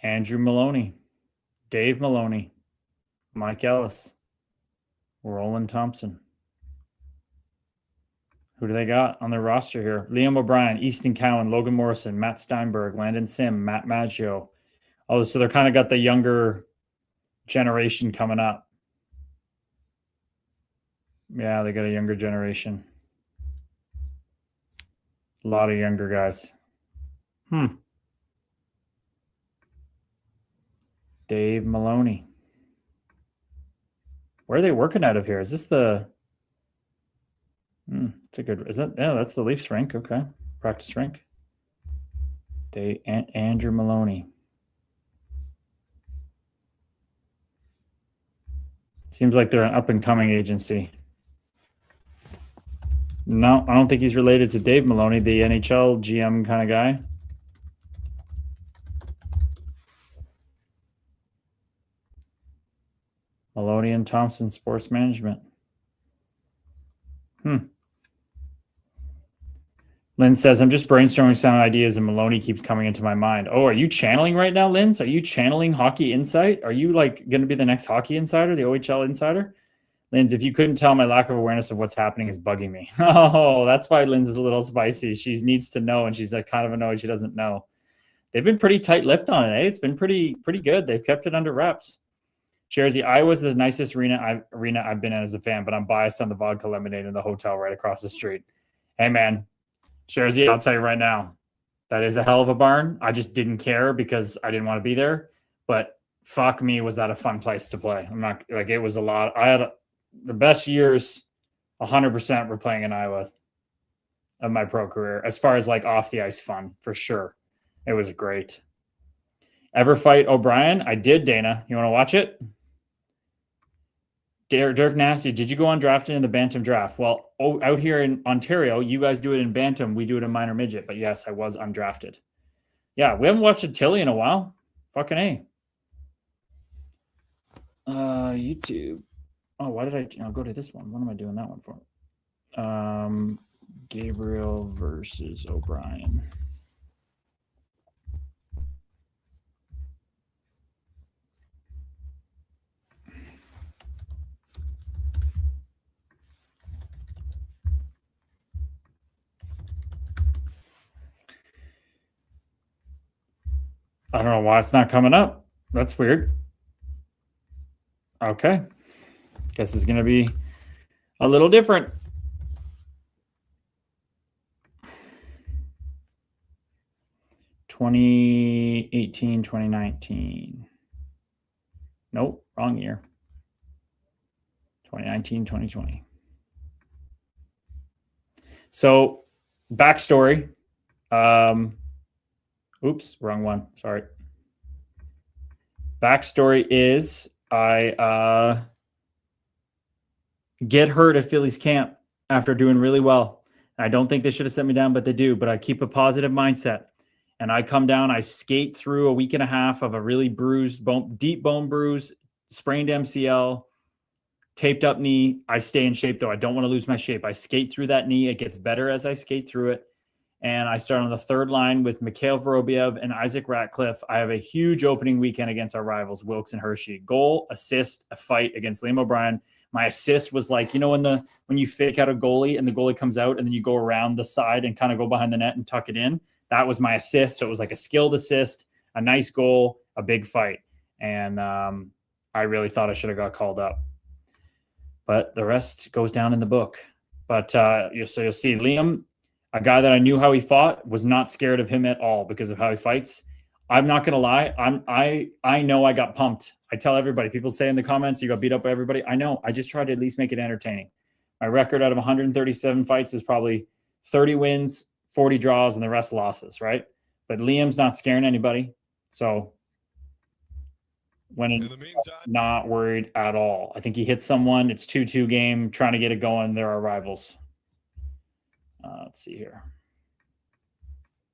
A: Andrew Maloney, Dave Maloney, Mike Ellis, Roland Thompson. Who do they got on their roster here? Liam O'Brien, Easton Cowan, Logan Morrison, Matt Steinberg, Landon Sim, Matt Maggio, Oh, so they're kind of got the younger generation coming up. Yeah, they got a younger generation. A lot of younger guys. Dave Maloney. Where are they working out of here? Is this the... it's a good... Is that... Yeah, that's the Leafs rink. Okay. Practice rink. Andrew Maloney. Seems like they're an up-and-coming agency. No, I don't think he's related to Dave Maloney, the NHL GM kind of guy. Maloney and Thompson Sports Management. Lynn says, I'm just brainstorming some ideas and Maloney keeps coming into my mind. Oh, are you channeling right now, Lynn? Are you channeling Hockey Insight? Are you like going to be the next Hockey Insider, the OHL Insider? Lynn's, if you couldn't tell, my lack of awareness of what's happening is bugging me. Oh, that's why Lynn's is a little spicy. She needs to know, and she's like kind of annoyed she doesn't know. They've been pretty tight-lipped on it, eh? It's been pretty good. They've kept it under wraps. Jersey, Iowa's the nicest arena I've been in as a fan, but I'm biased on the vodka lemonade in the hotel right across the street. Hey, man, Jersey, I'll tell you right now, that is a hell of a barn. I just didn't care because I didn't want to be there. But fuck me, was that a fun place to play. I'm not like it was a lot. I had the best years, 100% were playing in Iowa of my pro career. As far as like off the ice fun, for sure. It was great. Ever fight O'Brien? I did, Dana. You want to watch it? Dirk Nasty, did you go undrafted in the Bantam draft? Well, out here in Ontario, you guys do it in Bantam. We do it in minor midget. But yes, I was undrafted. Yeah, we haven't watched a Tilly in a while. Fucking A. YouTube. Oh, why did I'll go to this one. What am I doing that one for? Gabriel versus O'Brien. I don't know why it's not coming up. That's weird. Okay. Guess it's going to be a little different. (2018, 2019). Nope, wrong year. 2019, 2020. So, backstory. Oops, wrong one. Sorry. Backstory is I get hurt at Phillies camp after doing really well. I don't think they should have sent me down, but they do. But I keep a positive mindset. And I come down, I skate through a week and a half of a really bruised, deep bone bruise, sprained MCL, taped up knee. I stay in shape, though. I don't want to lose my shape. I skate through that knee. It gets better as I skate through it. And I start on the third line with Mikhail Vorobiev and Isaac Ratcliffe. I have a huge opening weekend against our rivals, Wilkes and Hershey. Goal, assist, a fight against Liam O'Brien. My assist was like, you know, when you fake out a goalie and the goalie comes out and then you go around the side and kind of go behind the net and tuck it in. That was my assist. So it was like a skilled assist, a nice goal, a big fight. And I really thought I should have got called up. But the rest goes down in the book. But so you'll see Liam, a guy that I knew how he fought, was not scared of him at all because of how he fights. I'm not going to lie. I know I got pumped. I tell everybody, people say in the comments, you got beat up by everybody. I know. I just try to at least make it entertaining. My record out of 137 fights is probably 30 wins, 40 draws, and the rest losses, right? But Liam's not scaring anybody. So when not worried at all. I think he hit someone. It's 2-2 game, trying to get it going. There are rivals. Let's see here.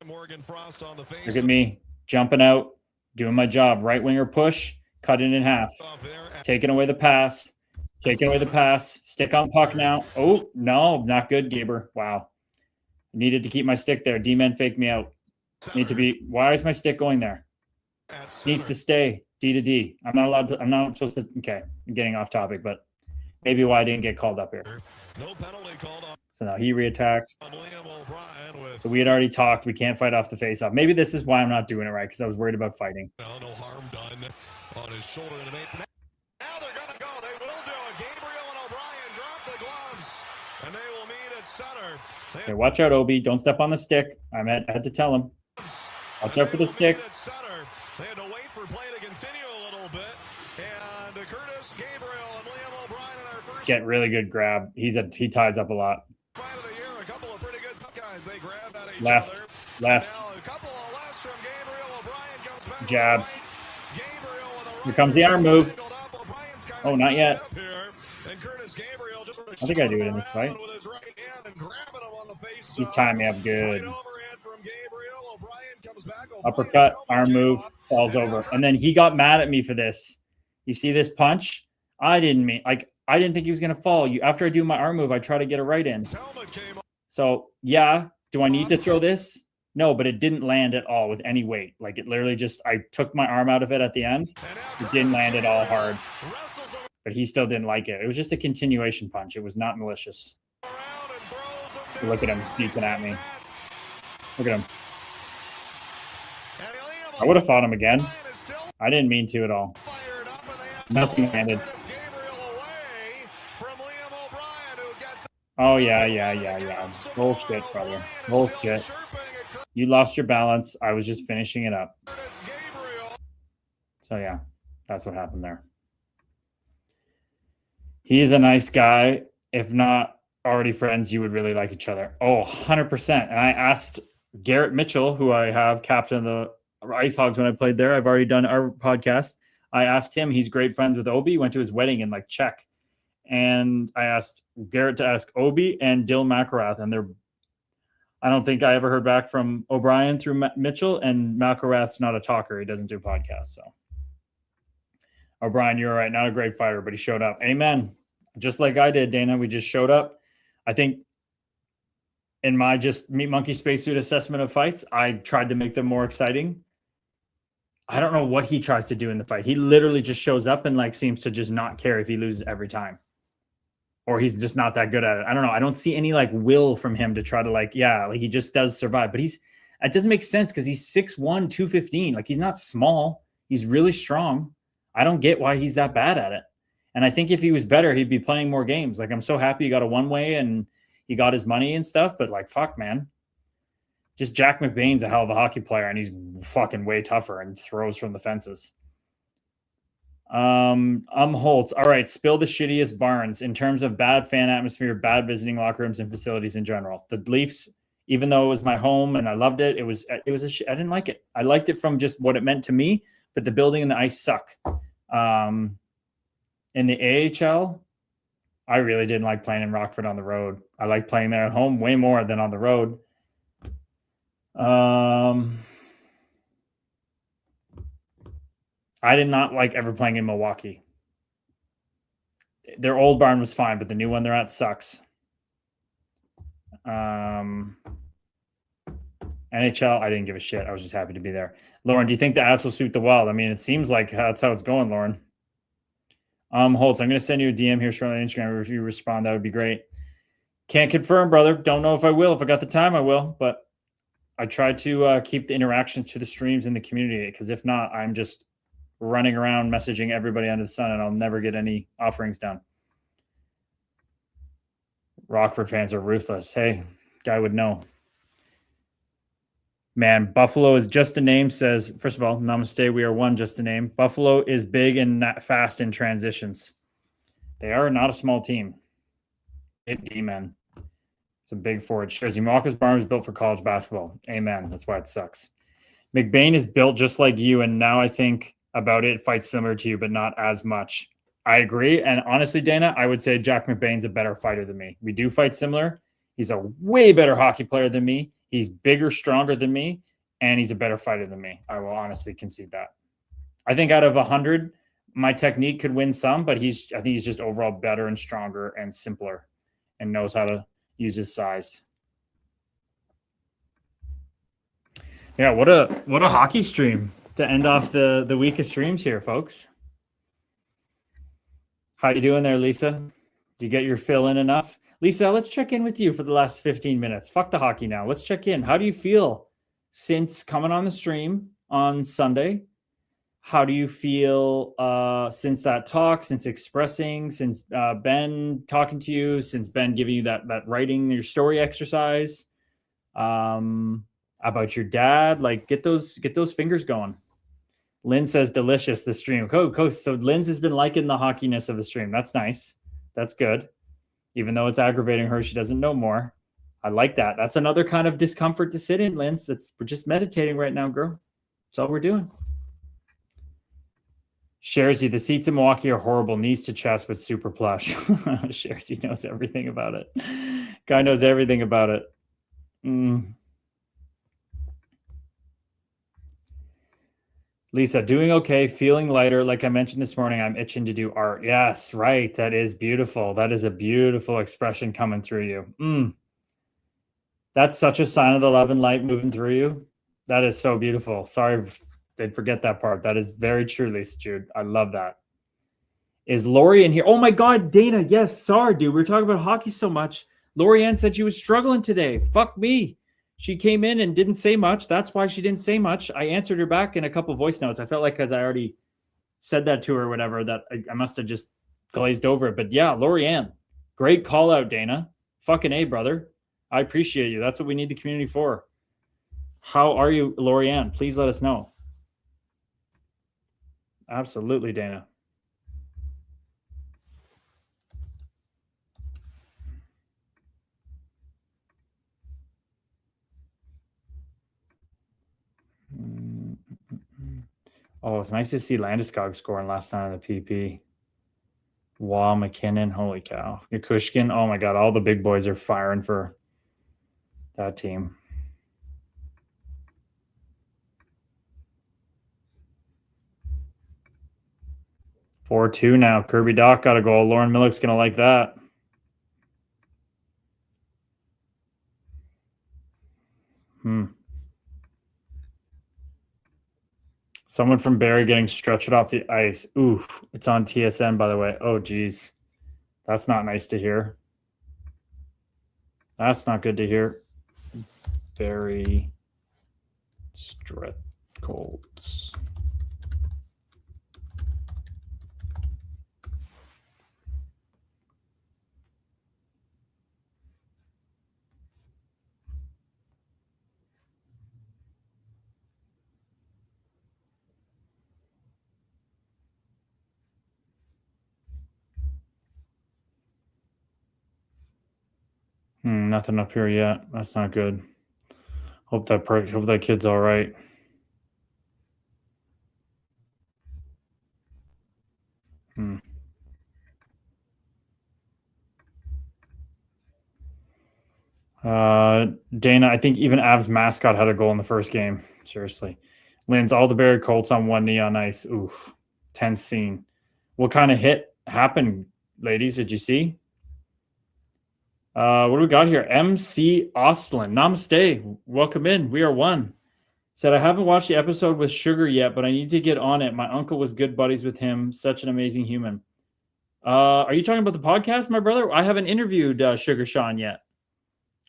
B: Morgan Frost on the face.
A: Look at me jumping out, doing my job. Right winger push, cut it in half. Taking away the pass. Taking away the pass. Stick on puck now. Oh, no, not good, Gaber. Wow. Needed to keep my stick there. D-men faked me out. Need to be. Why is my stick going there? Needs to stay. D to D. I'm not allowed to. I'm not supposed to. Okay, I'm getting off topic, but maybe why I didn't get called up here.
B: No penalty called on.
A: So now he reattacks. So we had already talked. We can't fight off the face-off. Maybe this is why I'm not doing it right, because I was worried about fighting.
B: No harm done on his shoulder tonight. Now they're going to go. They will do it. Gabriel and O'Brien drop the gloves, and they will meet at center.
A: Okay, watch out, Obi. Don't step on the stick. I had to tell him. Watch out for the stick.
B: They had to wait for play to continue a little bit. And Curtis, Gabriel, and Liam O'Brien in our first.
A: Get really good grab. He ties up a lot.
B: Fight of the year. A couple of pretty good tough guys. They grab at each
A: left.
B: other.
A: Left.
B: Now, a couple of lefts from Gabriel. O'Brien comes back.
A: Jabs.
B: Gabriel with a right.
A: Here comes the arm move. Oh, not yet.
B: And Curtis Gabriel just
A: I think I do it in this fight.
B: with his right hand and grabbing him on the face.
A: He's tying me up good.
B: Right overhand from Gabriel. O'Brien comes back.
A: Uppercut, arm move, falls over. And then he got mad at me for this. You see this punch? I didn't think he was going to fall. After I do my arm move, I try to get a right in. So, yeah, do I need to throw this? No, but it didn't land at all with any weight. Like, it literally just, I took my arm out of it at the end. It didn't land at all hard. But he still didn't like it. It was just a continuation punch. It was not malicious. Look at him beating at me. Look at him. I would have fought him again. I didn't mean to at all. Nothing landed. Oh, yeah. Bullshit, brother. Bullshit. You lost your balance. I was just finishing it up. So, yeah, that's what happened there. He is a nice guy. If not already friends, you would really like each other. Oh, 100%. And I asked Garrett Mitchell, who I have captain of the Ice Hogs when I played there. I've already done our podcast. I asked him. He's great friends with Obi. Went to his wedding in Czech. And I asked Garrett to ask Obi and Dill McElrath. And I don't think I ever heard back from O'Brien through Mitchell. And McElrath's not a talker. He doesn't do podcasts. So O'Brien, you're right. Not a great fighter, but he showed up. Amen. Just like I did, Dana. We just showed up. I think in my just Meat Monkey Spacesuit assessment of fights, I tried to make them more exciting. I don't know what he tries to do in the fight. He literally just shows up and seems to just not care if he loses every time. Or he's just not that good at it. I don't know. I don't see any will from him to try to he just does survive. But it doesn't make sense because he's 6'1", 215. He's not small. He's really strong. I don't get why he's that bad at it. And I think if he was better, he'd be playing more games. I'm so happy he got a one-way and he got his money and stuff. But fuck, man. Just Jack McBain's a hell of a hockey player, and he's fucking way tougher and throws from the fences. Holtz. All right, spill the shittiest Barnes in terms of bad fan atmosphere, bad visiting locker rooms, and facilities in general. The Leafs, even though it was my home and I loved it, I didn't like it. I liked it from just what it meant to me, but the building and the ice suck. In the AHL, I really didn't like playing in Rockford on the road. I like playing there at home way more than on the road. I did not like ever playing in Milwaukee. Their old barn was fine, but the new one they're at sucks. NHL, I didn't give a shit. I was just happy to be there. Lauren, do you think the ass will suit the wild? I mean, it seems like that's how it's going, Lauren. Holtz, I'm going to send you a DM here shortly on Instagram. If you respond, that would be great. Can't confirm, brother. Don't know if I will. If I got the time, I will. But I try to keep the interaction to the streams in the community, because if not, I'm just running around messaging everybody under the sun, and I'll never get any offerings done. Rockford fans are ruthless. Hey, guy would know. Man, Buffalo is just a name, says, first of all, namaste, we are one, just a name. Buffalo is big and fast in transitions. They are not a small team. Big D-men. Some big forward. Jersey Malka's barn was built for college basketball. Amen. That's why it sucks. McBain is built just like you, and now I think about it, fights similar to you, but not as much. I agree, and honestly, Dana, I would say Jack McBain's a better fighter than me. We do fight similar. He's a way better hockey player than me. He's bigger, stronger than me, and he's a better fighter than me. I will honestly concede that. I think out of 100, my technique could win some, but I think he's just overall better and stronger and simpler and knows how to use his size. Yeah, what a hockey stream to end off the week of streams here, folks. How you doing there, Lisa? Did you get your fill in enough? Lisa, let's check in with you for the last 15 minutes. Fuck the hockey now. Let's check in. How do you feel since coming on the stream on Sunday? How do you feel since that talk, since expressing, since Ben talking to you, since Ben giving you that writing your story exercise? About your dad, like get those fingers going. Lynn says delicious the stream. So Lynn's has been liking the hockeyness of the stream. That's nice. That's good. Even though it's aggravating her, she doesn't know more. I like that. That's another kind of discomfort to sit in, Lynn. We're just meditating right now, girl. That's all we're doing. Sharzy, the seats in Milwaukee are horrible. Knees to chest, but super plush. Sharzy knows everything about it. Guy knows everything about it. Lisa, doing okay, feeling lighter. Like I mentioned this morning, I'm itching to do art. Yes, right. That is beautiful. That is a beautiful expression coming through you. That's such a sign of the love and light moving through you. That is so beautiful. Sorry, I'd forget that part. That is very true, Lisa Jude. I love that. Is Lori in here? Oh my God, Dana. Yes, sorry, dude. We're talking about hockey so much. Lori Ann said she was struggling today. Fuck me. She came in and didn't say much. That's why she didn't say much. I answered her back in a couple voice notes. I felt like because I already said that to her or whatever, that I must have just glazed over it. But yeah, Lori Ann, great call out, Dana. Fucking A, brother. I appreciate you. That's what we need the community for. How are you, Lori Ann? Please let us know. Absolutely, Dana. Oh, it's nice to see Landeskog scoring last night on the PP. Wow, McKinnon, holy cow. Nikushkin, oh my God, all the big boys are firing for that team. 4-2 now. Kirby Doc got a goal. Lauren Millick's going to like that. Someone from Barrie getting stretched off the ice. Oof. It's on TSN, by the way. Oh, geez. That's not nice to hear. That's not good to hear. Barrie Stret Colts. Nothing up here yet. That's not good. Hope that kid's all right. Dana, I think even Avs mascot had a goal in the first game. Seriously. Lynn's all the Barrie Colts on one knee on ice. Oof. Tense scene. What kind of hit happened, ladies? Did you see? What do we got here? MC Oslin. Namaste. Welcome in. We are one. Said, I haven't watched the episode with Sugar yet, but I need to get on it. My uncle was good buddies with him. Such an amazing human. Are you talking about the podcast, my brother? I haven't interviewed Sugar Sean yet.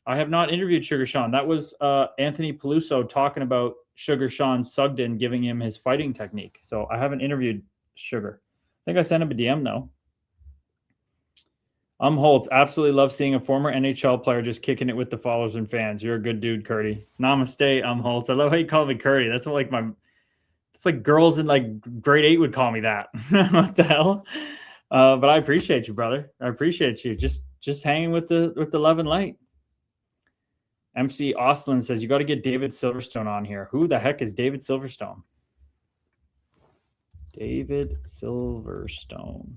A: I have not interviewed Sugar Sean. That was Anthony Peluso talking about Sugar Sean Sugden, giving him his fighting technique. So I haven't interviewed Sugar. I think I sent him a DM, though. Holtz, absolutely love seeing a former NHL player just kicking it with the followers and fans. You're a good dude, Curdy. Namaste, Holtz. I love how you call me Curdy. That's what it's like girls in like grade 8 would call me that. What the hell? But I appreciate you, brother. I appreciate you. Just hanging with the love and light. MC Oslin says, you got to get David Silverstone on here. Who the heck is David Silverstone? David Silverstone.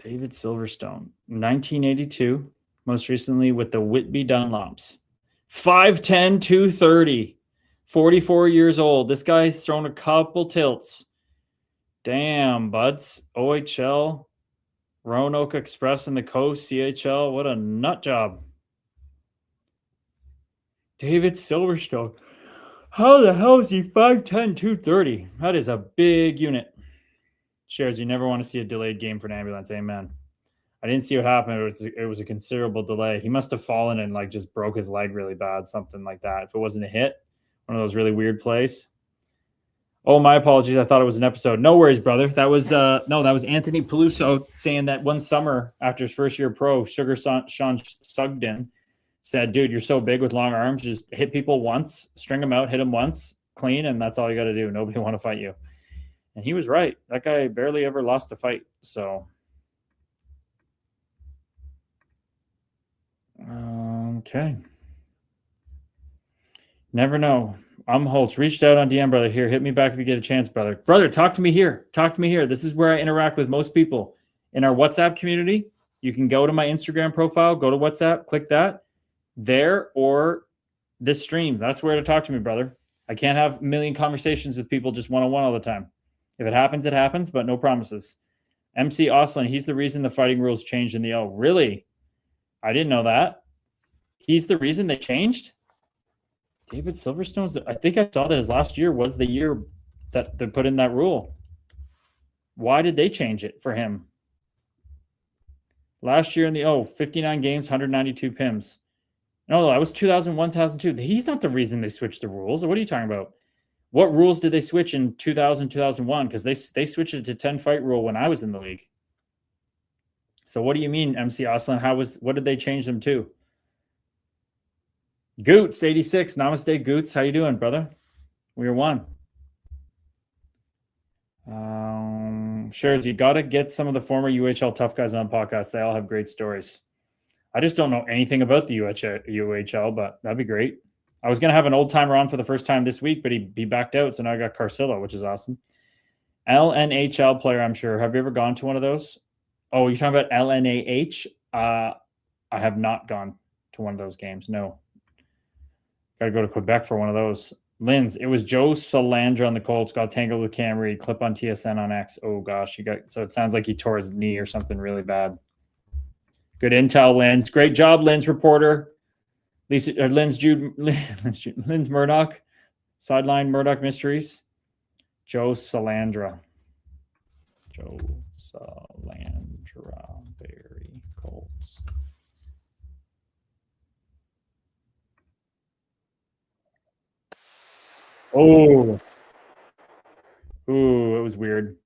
A: David Silverstone, 1982, most recently with the Whitby Dunlops. 5'10", 230, 44 years old. This guy's thrown a couple tilts. Damn, buds. OHL, Roanoke Express and the Coast, CHL. What a nut job. David Silverstone. How the hell is he 5'10", 230? That is a big unit. Shares, you never want to see a delayed game for an ambulance. Amen. I didn't see what happened. It was a considerable delay. He must have fallen and like just broke his leg really bad, something like that. If it wasn't a hit, one of those really weird plays. Oh, my apologies. I thought it was an episode. No worries, brother. That was that was Anthony Peluso saying that one summer after his first year pro, Sean Sugden said, dude, you're so big with long arms. Just hit people once, string them out, hit them once, clean, and that's all you got to do. Nobody want to fight you. And he was right. That guy barely ever lost a fight. So, okay. Never know. Holtz. Reached out on DM, brother. Here, hit me back if you get a chance, brother. Brother, talk to me here. Talk to me here. This is where I interact with most people. In our WhatsApp community, you can go to my Instagram profile, go to WhatsApp, click that. There or this stream. That's where to talk to me, brother. I can't have a million conversations with people just one-on-one all the time. If it happens, it happens, but no promises. MC Oslin, he's the reason the fighting rules changed in the O. Really? I didn't know that. He's the reason they changed? David Silverstone's, I think I saw that his last year was the year that they put in that rule. Why did they change it for him? Last year in the 59 games, 192 PIMs. No, that was 2001, 2002. He's not the reason they switched the rules. What are you talking about? What rules did they switch in 2000, 2001? Because they switched it to 10-fight rule when I was in the league. So what do you mean, MC Oslin? What did they change them to? Goots, 86. Namaste, Goots. How you doing, brother? We are one. Shares, you got to get some of the former UHL tough guys on podcasts. They all have great stories. I just don't know anything about the UHL, but that'd be great. I was going to have an old timer on for the first time this week, but he backed out. So now I got Carcillo, which is awesome. LNHL player, I'm sure. Have you ever gone to one of those? Oh, you're talking about LNAH? I have not gone to one of those games. No. Got to go to Quebec for one of those. Linz, it was Joe Salandra on the Colts, got tangled with Cam Reed, clip on TSN on X. Oh, gosh. So it sounds like he tore his knee or something really bad. Good intel, Linz. Great job, Linz reporter. Linz Murdoch. Sideline Murdoch Mysteries. Joe Salandra. Barry Colts. Oh. Ooh, it was weird.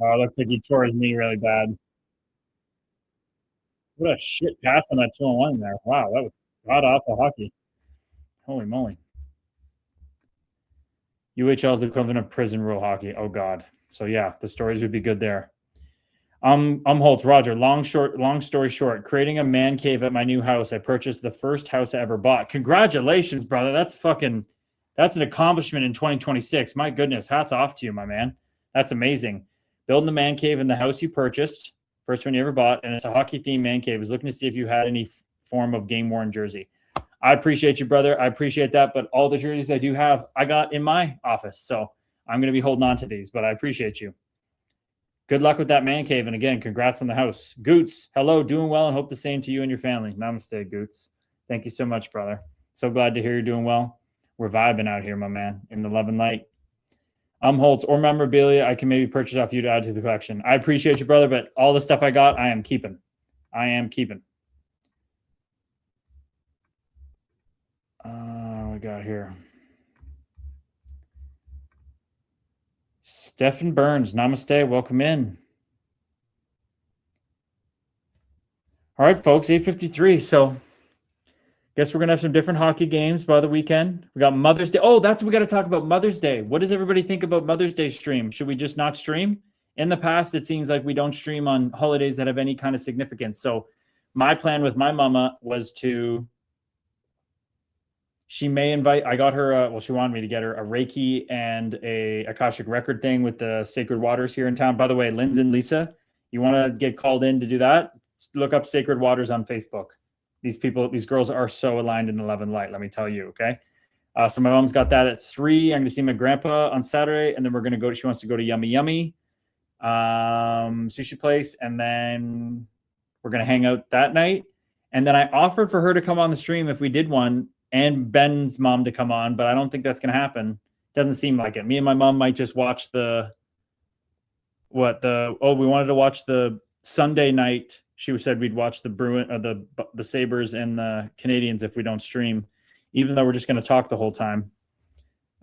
A: Oh, looks like he tore his knee really bad. What a shit pass on that 2-on-1 there. Wow, that was god-awful hockey. Holy moly. UHL is the equivalent of prison rule hockey. Oh, God. So, yeah, the stories would be good there. Holtz, Roger, long story short, creating a man cave at my new house. I purchased the first house I ever bought. Congratulations, brother. That's an accomplishment in 2026. My goodness. Hats off to you, my man. That's amazing. Building the man cave in the house you purchased. First one you ever bought. And it's a hockey-themed man cave. I was looking to see if you had any form of game-worn jersey. I appreciate you, brother. I appreciate that. But all the jerseys I do have, I got in my office. So I'm going to be holding on to these. But I appreciate you. Good luck with that man cave. And again, congrats on the house. Goots, hello, doing well, and hope the same to you and your family. Namaste, Goots. Thank you so much, brother. So glad to hear you're doing well. We're vibing out here, my man, in the love and light. Holtz, or memorabilia I can maybe purchase off you to add to the collection. I appreciate you, brother, but all the stuff I got, I am keeping. We got here. Stephen Burns, namaste, welcome in. All right, folks, 8:53. So guess we're going to have some different hockey games by the weekend. We got Mother's Day. Oh, that's what we got to talk about, Mother's Day. What does everybody think about Mother's Day stream? Should we just not stream? In the past, it seems like we don't stream on holidays that have any kind of significance. So my plan with my mama was she may invite, I got her, she wanted me to get her a Reiki and a Akashic record thing with the Sacred Waters here in town. By the way, Linz and Lisa, you want to get called in to do that? Look up Sacred Waters on Facebook. These girls are so aligned in the love and light, let me tell you, okay? So my mom's got that at 3. I'm going to see my grandpa on Saturday, and then we're going to go, she wants to go to Yummy Yummy sushi place, and then we're going to hang out that night. And then I offered for her to come on the stream if we did one, and Ben's mom to come on, but I don't think that's going to happen. Doesn't seem like it. Me and my mom might just watch we wanted to watch the Sunday night. She said we'd watch the the Sabres and the Canadians if we don't stream, even though we're just going to talk the whole time.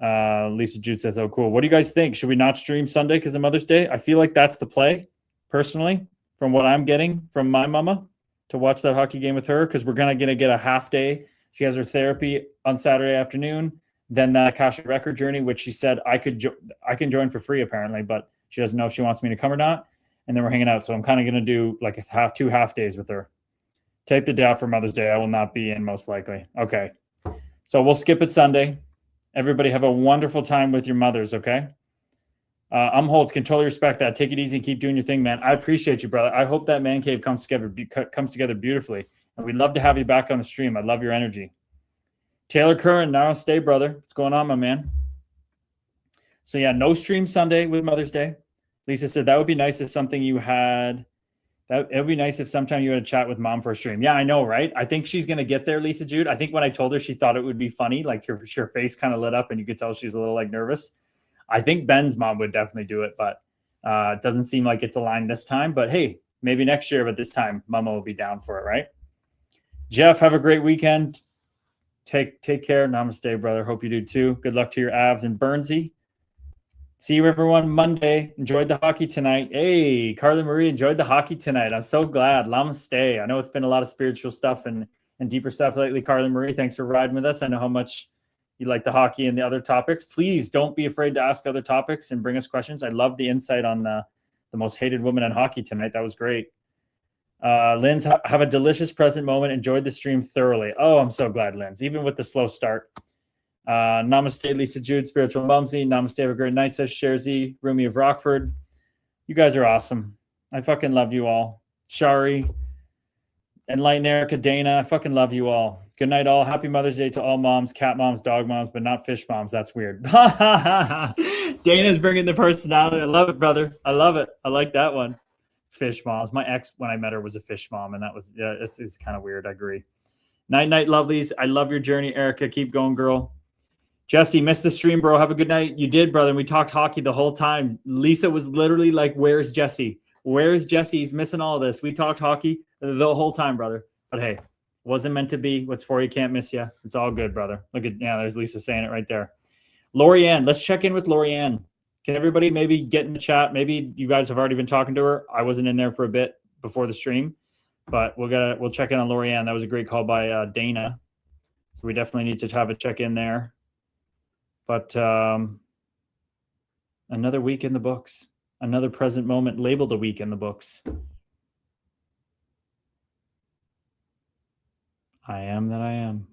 A: Lisa Jude says, oh, cool. What do you guys think? Should we not stream Sunday because of Mother's Day? I feel like that's the play, personally, from what I'm getting from my mama, to watch that hockey game with her, because we're going to get a half day. She has her therapy on Saturday afternoon, then that Akashic Record journey, which she said I can join for free, apparently, but she doesn't know if she wants me to come or not. And then we're hanging out. So I'm kind of going to do like two half days with her. Take the day off for Mother's Day. I will not be in, most likely. Okay. So we'll skip it Sunday. Everybody have a wonderful time with your mothers, okay? Holtz, can totally respect that. Take it easy and keep doing your thing, man. I appreciate you, brother. I hope that man cave comes together beautifully. And we'd love to have you back on the stream. I love your energy. Taylor Curran, now stay, brother. What's going on, my man? So yeah, no stream Sunday with Mother's Day. Lisa said that would be nice if something you had. It would be nice if sometime you had a chat with mom for a stream. Yeah, I know, right? I think she's going to get there, Lisa Jude. I think when I told her, she thought it would be funny. Like her face kind of lit up and you could tell she's a little like nervous. I think Ben's mom would definitely do it, but it doesn't seem like it's aligned this time. But hey, maybe next year, but this time mama will be down for it, right? Jeff, have a great weekend. Take care. Namaste, brother. Hope you do too. Good luck to your abs and Burnsy. See you, everyone, Monday. Enjoyed the hockey tonight. Hey, Carly Marie, enjoyed the hockey tonight. I'm so glad. Namaste. I know it's been a lot of spiritual stuff and deeper stuff lately. Carly Marie, thanks for riding with us. I know how much you like the hockey and the other topics. Please don't be afraid to ask other topics and bring us questions. I love the insight on the most hated woman in hockey tonight. That was great. Linz, have a delicious present moment. Enjoyed the stream thoroughly. Oh, I'm so glad, Linz, even with the slow start. Namaste, Lisa Jude, Spiritual Mumsy. Namaste, have a great night, says Sherzy, Rumi of Rockford. You guys are awesome. I fucking love you all. Shari, Enlighten Erica, Dana, I fucking love you all. Good night, all. Happy Mother's Day to all moms, cat moms, dog moms, but not fish moms. That's weird. Dana's bringing the personality. I love it, brother. I love it. I like that one. Fish moms. My ex, when I met her, was a fish mom, and that was, yeah, it's kind of weird. I agree. Night, lovelies. I love your journey, Erica. Keep going, girl. Jesse, missed the stream, bro. Have a good night. You did, brother. And we talked hockey the whole time. Lisa was literally like, where's Jesse? Where's Jesse? He's missing all of this. We talked hockey the whole time, brother. But hey, wasn't meant to be. What's for you can't miss you. It's all good, brother. Look at, yeah, there's Lisa saying it right there. Lorianne, let's check in with Lorianne. Can everybody maybe get in the chat? Maybe you guys have already been talking to her. I wasn't in there for a bit before the stream, but we'll check in on Lorianne. That was a great call by Dana. So we definitely need to have a check in there. But another week in the books, another present moment labeled a week in the books. I am that I am.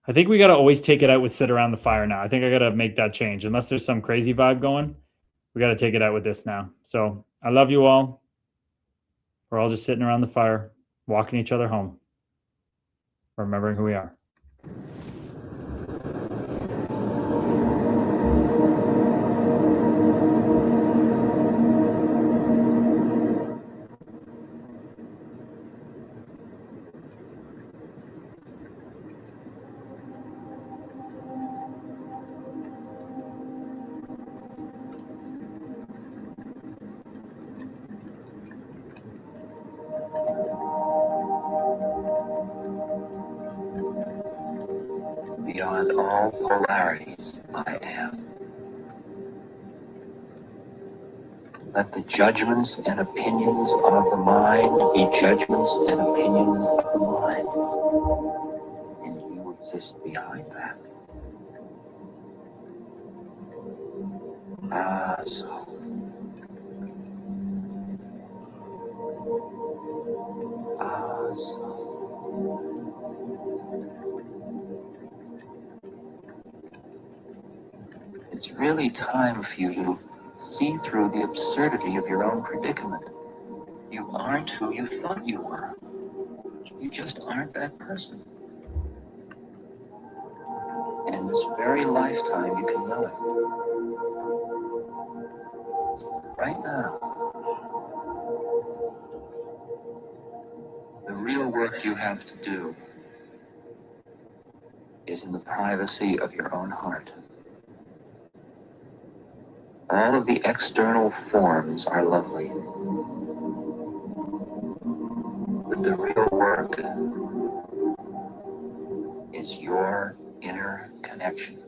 A: I think we got to always take it out with sit around the fire now. I think I got to make that change. Unless there's some crazy vibe going, we got to take it out with this now. So I love you all. We're all just sitting around the fire, walking each other home, remembering who we are.
C: Beyond all polarities, I am. Let the judgments and opinions of the mind be judgments and opinions of the mind. And you exist behind that. So. So. It's really time for you to see through the absurdity of your own predicament. You aren't who you thought you were. You just aren't that person. And in this very lifetime, you can know it. Right now. The real work you have to do is in the privacy of your own heart. All of the external forms are lovely, but the real work is your inner connection.